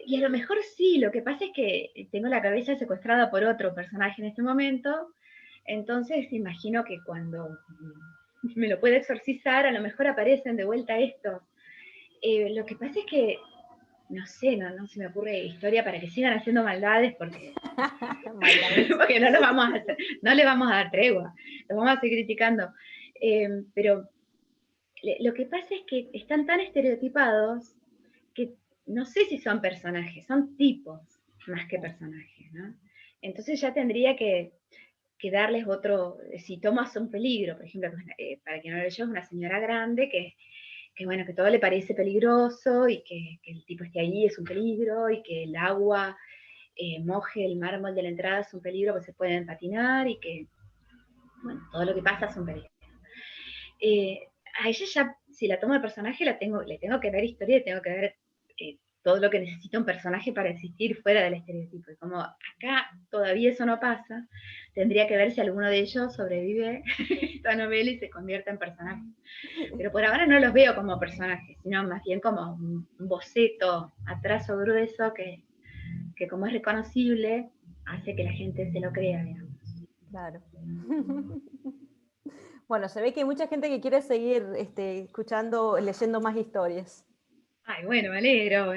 Y a lo mejor sí, lo que pasa es que tengo la cabeza secuestrada por otro personaje en este momento, entonces imagino que cuando me lo pueda exorcizar, a lo mejor aparecen de vuelta estos. Lo que pasa es que, no sé, no se me ocurre historia para que sigan haciendo maldades porque, porque no le vamos a dar tregua, los vamos a seguir criticando. Pero lo que pasa es que están tan estereotipados que no sé si son personajes, son tipos más que personajes, ¿no? Entonces ya tendría que darles otro, si Thomas un peligro, por ejemplo, para quien no lo leyó, es una señora grande que bueno, que todo le parece peligroso y que el tipo esté ahí es un peligro y que el agua moje el mármol de la entrada es un peligro porque se pueden patinar y que, bueno, todo lo que pasa es un peligro. A ella ya, si la tomo el personaje, le tengo que dar historia y tengo que ver todo lo que necesita un personaje para existir fuera del estereotipo. Y como acá todavía eso no pasa, tendría que ver si alguno de ellos sobrevive esta novela y se convierte en personaje. Pero por ahora no los veo como personajes, sino más bien como un boceto a trazo grueso que como es reconocible, hace que la gente se lo crea, digamos. Claro. Bueno, se ve que hay mucha gente que quiere seguir leyendo más historias. Ay, bueno, me alegro.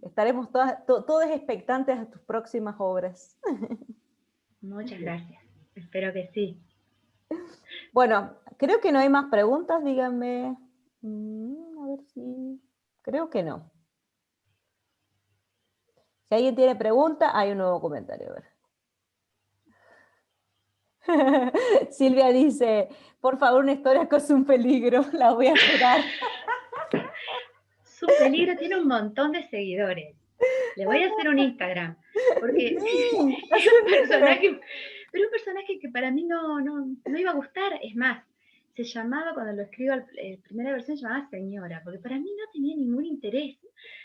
Estaremos todos expectantes a tus próximas obras. Muchas gracias. Espero que sí. Bueno, creo que no hay más preguntas, díganme. A ver si... Creo que no. Si alguien tiene pregunta, hay un nuevo comentario. A ver. Silvia dice, por favor, una historia con un peligro, la voy a esperar. Su peligro tiene un montón de seguidores. Le voy a hacer un Instagram. Porque es un personaje, pero un personaje que para mí no iba a gustar. Es más, se llamaba, cuando lo escribo, la primera versión se llamaba Señora, porque para mí no tenía ningún interés.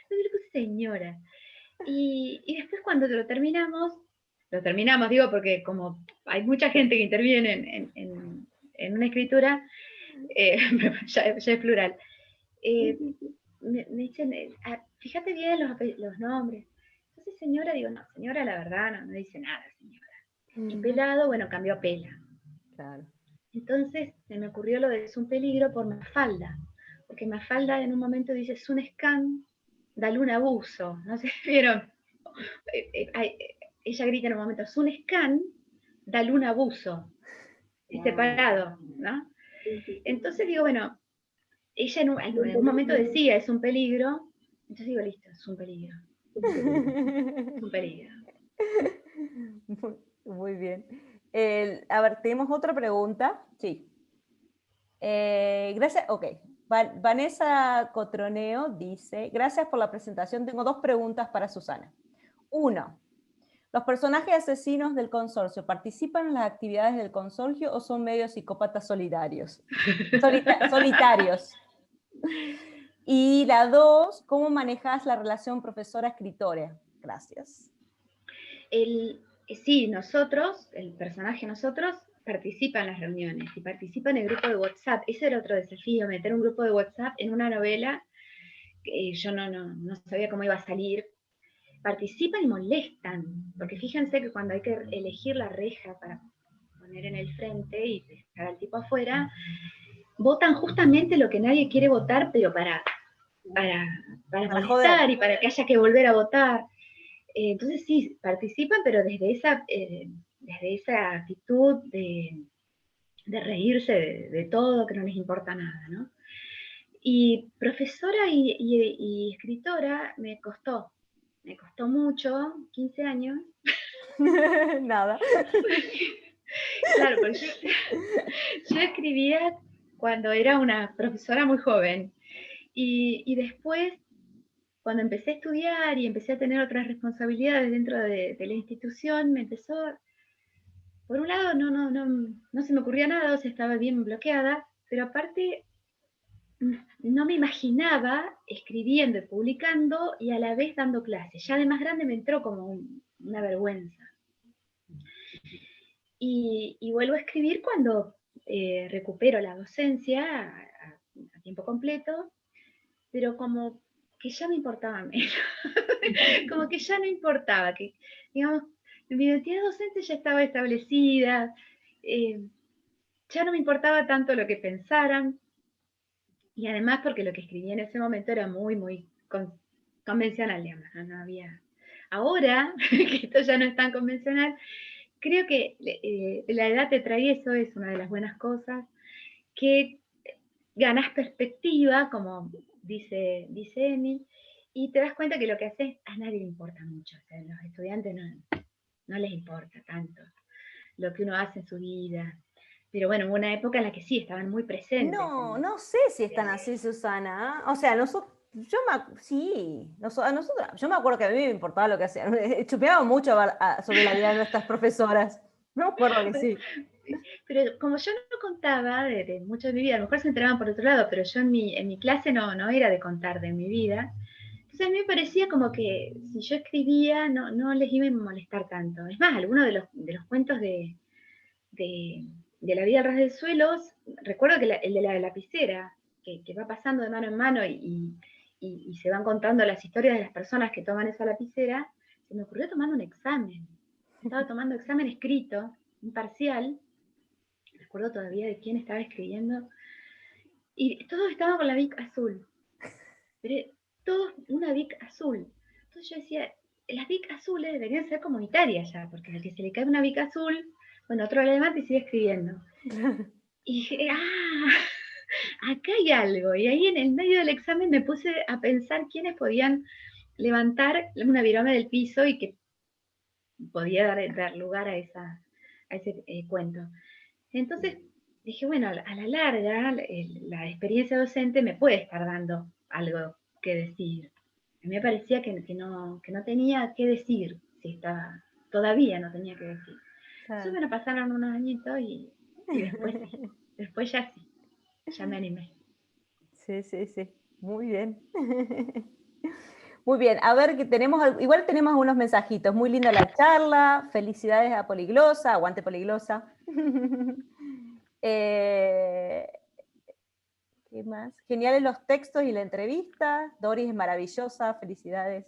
Entonces le puse Señora. Y después cuando lo terminamos, digo, porque como hay mucha gente que interviene en una escritura, ya es plural. Me dicen, fíjate bien los nombres. Entonces, señora, digo, no, señora, la verdad, no dice nada, señora. Y pelado, bueno, cambió a pela. Claro. Entonces, se me ocurrió lo de es un peligro por Mafalda, porque Mafalda en un momento dice, es un scan, dale un abuso. No sé si vieron. Ella grita en un momento, es un scan, dale un abuso. Separado, ¿no? Entonces digo, bueno, ella en algún momento decía, es un peligro, entonces digo, listo, es un peligro. Es un peligro. Muy bien. A ver, tenemos otra pregunta. Sí. Gracias, ok. Vanessa Cotroneo dice, gracias por la presentación, tengo 2 preguntas para Susana. 1, ¿los personajes asesinos del consorcio participan en las actividades del consorcio o son medio psicópatas solidarios? Solitarios. Y la 2, ¿cómo manejas la relación profesora-escritora? Gracias. Sí, nosotros, el personaje nosotros, participa en las reuniones y participa en el grupo de WhatsApp. Ese era otro desafío, meter un grupo de WhatsApp en una novela que yo no sabía cómo iba a salir. Participan y molestan, porque fíjense que cuando hay que elegir la reja para poner en el frente y dejar al tipo afuera, votan justamente lo que nadie quiere votar, pero para molestar joder. y para que haya que volver a votar. Entonces sí, participan, pero desde esa actitud de reírse de todo, que no les importa nada, ¿no? Y profesora y escritora me costó mucho, 15 años. Nada. Claro, porque yo escribía cuando era una profesora muy joven y después, cuando empecé a estudiar y empecé a tener otras responsabilidades dentro de la institución, me empezó, por un lado, no se me ocurría nada, o sea, estaba bien bloqueada, pero aparte no me imaginaba escribiendo y publicando y a la vez dando clases. Ya de más grande me entró como una vergüenza. Y vuelvo a escribir cuando recupero la docencia a tiempo completo, pero como que ya me importaba menos. Como que ya no importaba, que digamos, mi identidad docente ya estaba establecida, ya no me importaba tanto lo que pensaran, y además porque lo que escribía en ese momento era muy convencional, digamos, no había... Ahora, que esto ya no es tan convencional, creo que la edad te trae eso, es una de las buenas cosas, que ganas perspectiva, como dice Emil, y te das cuenta que lo que haces a nadie le importa mucho, o sea, a los estudiantes no les importa tanto lo que uno hace en su vida. Pero bueno, hubo una época en la que sí, estaban muy presentes. No sé si están así, Susana. O sea, nosotros, yo me acuerdo que a mí me importaba lo que hacían. Chupeaba mucho sobre la vida de nuestras profesoras. Me acuerdo que sí. Pero como yo no contaba de mucho de mi vida, a lo mejor se enteraban por otro lado, pero yo en mi clase no era de contar de mi vida. Entonces a mí me parecía como que si yo escribía no les iba a molestar tanto. Es más, algunos de los cuentos de la vida al ras del suelo, recuerdo que el de la lapicera, que va pasando de mano en mano y se van contando las historias de las personas que toman esa lapicera, se me ocurrió tomando un examen. Estaba tomando examen escrito, un parcial, recuerdo todavía de quién estaba escribiendo, y todos estaban con la Bic azul, pero todos una Bic azul. Entonces yo decía, las Bic azules deberían ser comunitarias ya, porque al que se le cae una Bic azul, bueno, otro la levanta y sigue escribiendo. Y dije, acá hay algo. Y ahí en el medio del examen me puse a pensar quiénes podían levantar una virome del piso y que podía dar lugar a ese cuento. Entonces dije, bueno, a la larga, la experiencia docente me puede estar dando algo que decir. A mí me parecía que no tenía que decir, todavía no tenía que decir. Claro. Entonces, bueno, pasaron unos añitos y después sí, después ya sí, ya me animé. Sí. Muy bien. Muy bien, a ver que igual tenemos unos mensajitos. Muy linda la charla, felicidades a Poliglosa, aguante Poliglosa. ¿Qué más? Geniales los textos y la entrevista. Doris es maravillosa, felicidades.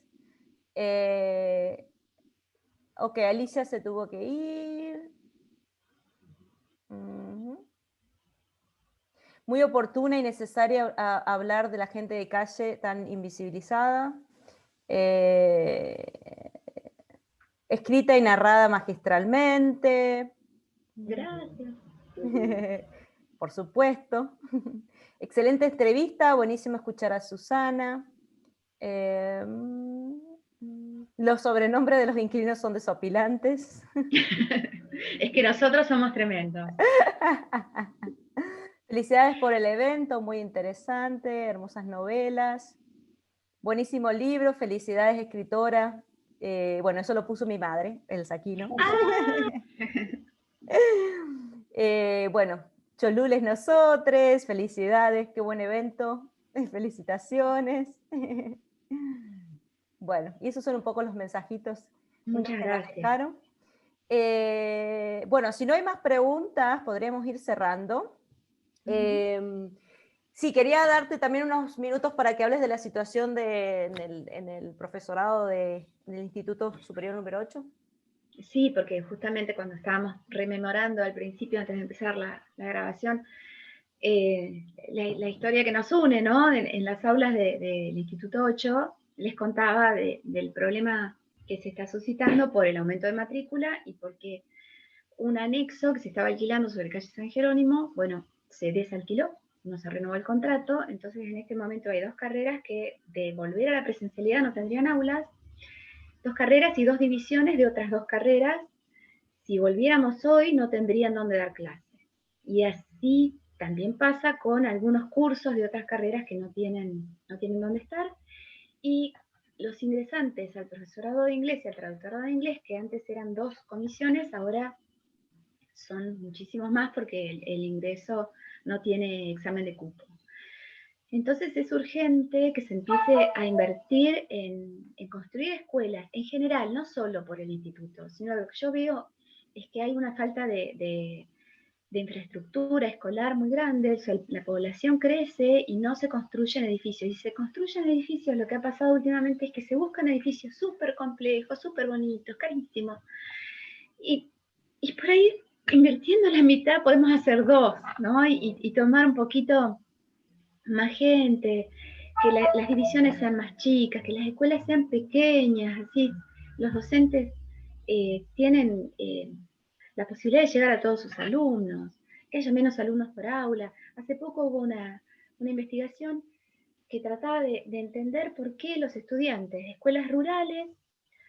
Ok, Alicia se tuvo que ir. Muy oportuna y necesaria hablar de la gente de calle tan invisibilizada. Escrita y narrada magistralmente. Gracias. Por supuesto. Excelente entrevista, buenísimo escuchar a Susana. Los sobrenombres de los inquilinos son desopilantes. Es que nosotros somos tremendos. Felicidades por el evento, muy interesante, hermosas novelas. Buenísimo libro, felicidades escritora. Bueno, eso lo puso mi madre, el Saquino. Bueno, Cholules nosotros, felicidades, qué buen evento, felicitaciones. Bueno, y esos son un poco los mensajitos Muchas que nos gracias. dejaron. Bueno, si no hay más preguntas, podríamos ir cerrando. Sí, quería darte también unos minutos para que hables de la situación en el profesorado del Instituto Superior número 8. Sí, porque justamente cuando estábamos rememorando al principio, antes de empezar la grabación, la historia que nos une, ¿no? En las aulas del Instituto 8, les contaba del problema que se está suscitando por el aumento de matrícula y porque un anexo que se estaba alquilando sobre calle San Jerónimo, bueno, se desalquiló, no se renovó el contrato, entonces en este momento hay 2 carreras que de volver a la presencialidad no tendrían aulas, 2 carreras y 2 divisiones de otras 2 carreras. Si volviéramos hoy no tendrían dónde dar clase. Y así también pasa con algunos cursos de otras carreras que no tienen dónde estar. Y los ingresantes al profesorado de inglés y al traductorado de inglés, que antes eran 2 comisiones, ahora son muchísimos más porque el ingreso no tiene examen de cupo. Entonces es urgente que se empiece a invertir en construir escuelas en general, no solo por el instituto, sino lo que yo veo es que hay una falta de infraestructura escolar muy grande, o sea, la población crece y no se construyen edificios. Y se construyen edificios, lo que ha pasado últimamente es que se buscan edificios súper complejos, súper bonitos, carísimos. Y por ahí, invirtiendo la mitad, podemos hacer 2, ¿no? Y tomar un poquito más gente, que las divisiones sean más chicas, que las escuelas sean pequeñas, así los docentes tienen la posibilidad de llegar a todos sus alumnos, que haya menos alumnos por aula. Hace poco hubo una investigación que trataba de entender por qué los estudiantes de escuelas rurales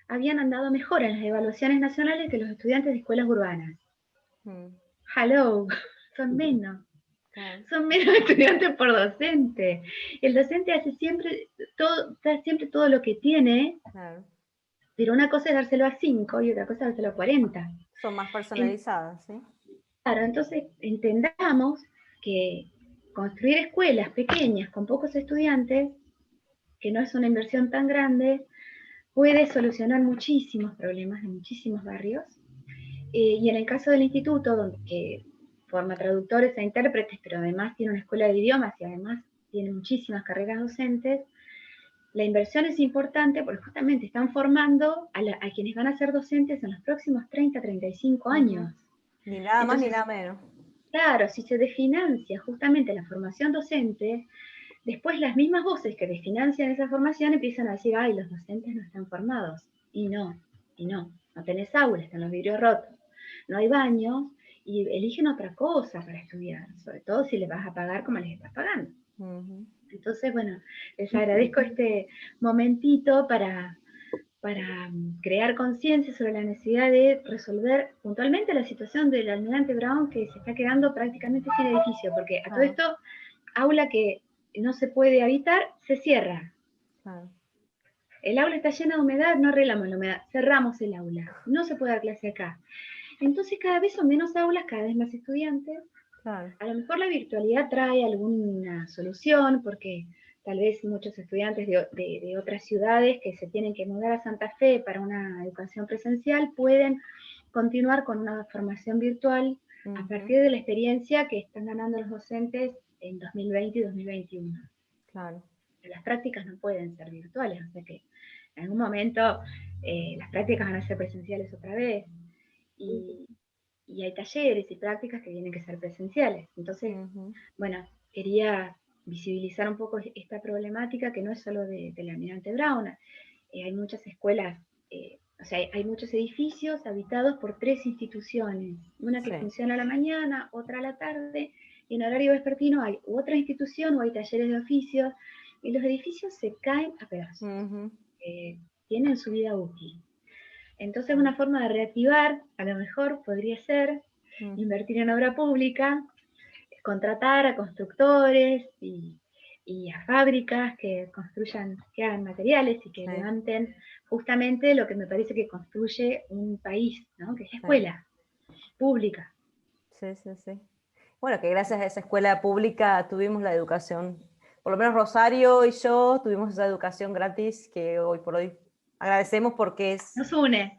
habían andado mejor en las evaluaciones nacionales que los estudiantes de escuelas urbanas. Hello, son menos. Son menos estudiantes por docente. El docente hace siempre todo lo que tiene, pero una cosa es dárselo a 5 y otra cosa es dárselo a 40. Son más personalizadas, ¿sí? Claro, entonces entendamos que construir escuelas pequeñas con pocos estudiantes, que no es una inversión tan grande, puede solucionar muchísimos problemas de muchísimos barrios. Y en el caso del instituto, que forma traductores e intérpretes, pero además tiene una escuela de idiomas y además tiene muchísimas carreras docentes, la inversión es importante porque justamente están formando a quienes van a ser docentes en los próximos 30, 35 años. Ni nada Entonces, más ni nada menos. Claro, si se desfinancia justamente la formación docente, después las mismas voces que desfinancian esa formación empiezan a decir, ay, los docentes no están formados. Y no tenés aulas, están los vidrios rotos, no hay baños, y eligen otra cosa para estudiar, sobre todo si les vas a pagar como les estás pagando. Entonces, bueno, les agradezco este momentito para crear conciencia sobre la necesidad de resolver puntualmente la situación del Almirante Brown, que se está quedando prácticamente sin edificio, porque a todo esto, aula que no se puede habitar, se cierra. El aula está llena de humedad, no arreglamos la humedad, cerramos el aula, no se puede dar clase acá. Entonces cada vez son menos aulas, cada vez más estudiantes. A lo mejor la virtualidad trae alguna solución, porque tal vez muchos estudiantes de otras ciudades que se tienen que mudar a Santa Fe para una educación presencial pueden continuar con una formación virtual a partir de la experiencia que están ganando los docentes en 2020 y 2021. Claro. Las prácticas no pueden ser virtuales, o sea que en algún momento las prácticas van a ser presenciales otra vez. Y hay talleres y prácticas que tienen que ser presenciales. Entonces, bueno, quería visibilizar un poco esta problemática que no es solo del Almirante Brown. Hay muchas escuelas, o sea, hay muchos edificios habitados por 3 instituciones. Una que funciona a la mañana, otra a la tarde y en horario vespertino hay otra institución o hay talleres de oficios, y los edificios se caen a pedazos. Tienen su vida útil. Entonces una forma de reactivar, a lo mejor podría ser invertir en obra pública, contratar a constructores y a fábricas que construyan, que hagan materiales y que levanten justamente lo que me parece que construye un país, ¿no? Que es la escuela pública. Sí, sí, sí. Bueno, que gracias a esa escuela pública tuvimos la educación, por lo menos Rosario y yo tuvimos esa educación gratis que hoy por hoy agradecemos porque nos une.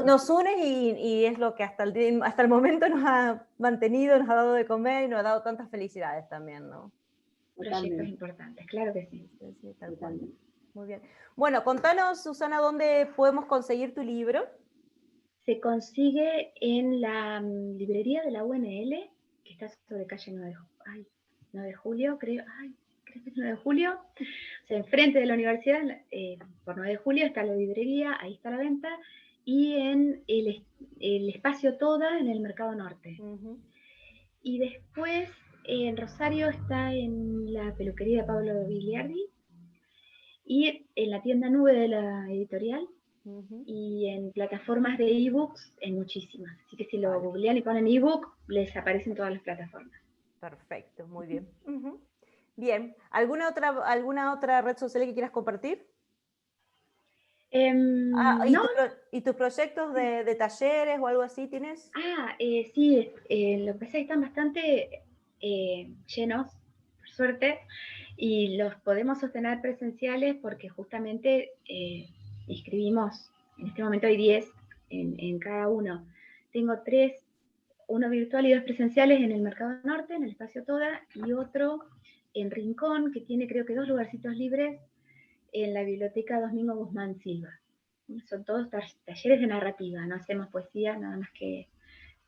Nos une y es lo que hasta el momento nos ha mantenido, nos ha dado de comer y nos ha dado tantas felicidades también, ¿no? Proyectos importantes, claro que sí. Sí, tal cual. Muy bien. Bueno, contanos, Susana, ¿dónde podemos conseguir tu libro? Se consigue en la librería de la UNL, que está sobre calle 9 de julio, creo que es 9 de julio. O sea, enfrente de la universidad, por 9 de julio, está la librería, ahí está la venta, y en el espacio Toda, en el Mercado Norte. Y después, en Rosario está en la peluquería de Pablo Biliardi, y en la tienda Nube de la editorial, y en plataformas de ebooks, en muchísimas. Así que si lo googlean y ponen ebook, les aparecen todas las plataformas. Perfecto, muy bien. Bien, ¿alguna otra red social que quieras compartir? ¿No? ¿Y tus proyectos de talleres o algo así tienes? Sí, lo que pasa es que están bastante llenos, por suerte, y los podemos sostener presenciales porque justamente inscribimos, en este momento hay 10 en cada uno. Tengo 3, uno virtual y 2 presenciales en el Mercado Norte, en el Espacio Toda, y otro en Rincón, que tiene creo que 2 lugarcitos libres, en la Biblioteca Domingo Guzmán Silva. Son todos talleres de narrativa, no hacemos poesía, nada más que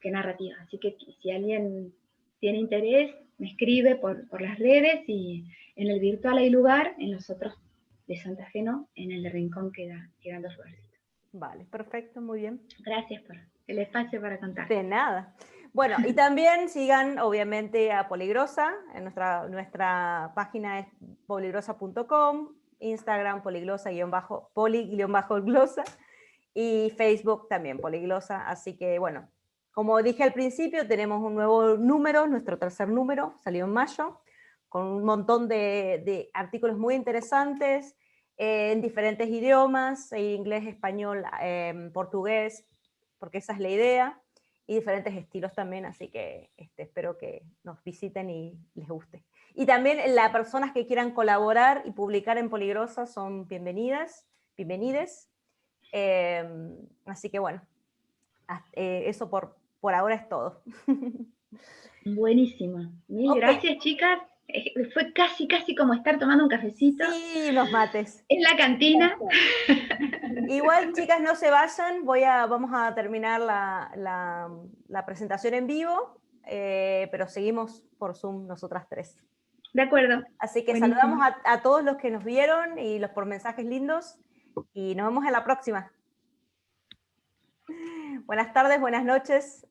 narrativa. Así que si alguien tiene interés, me escribe por las redes, y en el virtual hay lugar, en los otros de Santa Fe no, en el de Rincón quedan 2 lugarcitos. Vale, perfecto, muy bien. Gracias por el espacio para contar. De nada. Bueno, y también sigan obviamente a Poligrosa, en nuestra página es poligrosa.com, Instagram poli-glosa y Facebook también Poliglosa, así que bueno, como dije al principio, tenemos un nuevo número, nuestro tercer número, salió en mayo, con un montón de artículos muy interesantes en diferentes idiomas, inglés, español, portugués, porque esa es la idea, y diferentes estilos también, así que espero que nos visiten y les guste. Y también las personas que quieran colaborar y publicar en Poligrosa son bienvenides. Así que bueno, eso por ahora es todo. Buenísimo. Mil gracias, chicas. Fue casi como estar tomando un cafecito. Sí, unos mates. En la cantina. Igual, chicas, no se vayan. Vamos a terminar la presentación en vivo, pero seguimos por Zoom nosotras 3. De acuerdo. Así que buenísimo. Saludamos a todos los que nos vieron y los por mensajes lindos. Y nos vemos en la próxima. Buenas tardes, buenas noches.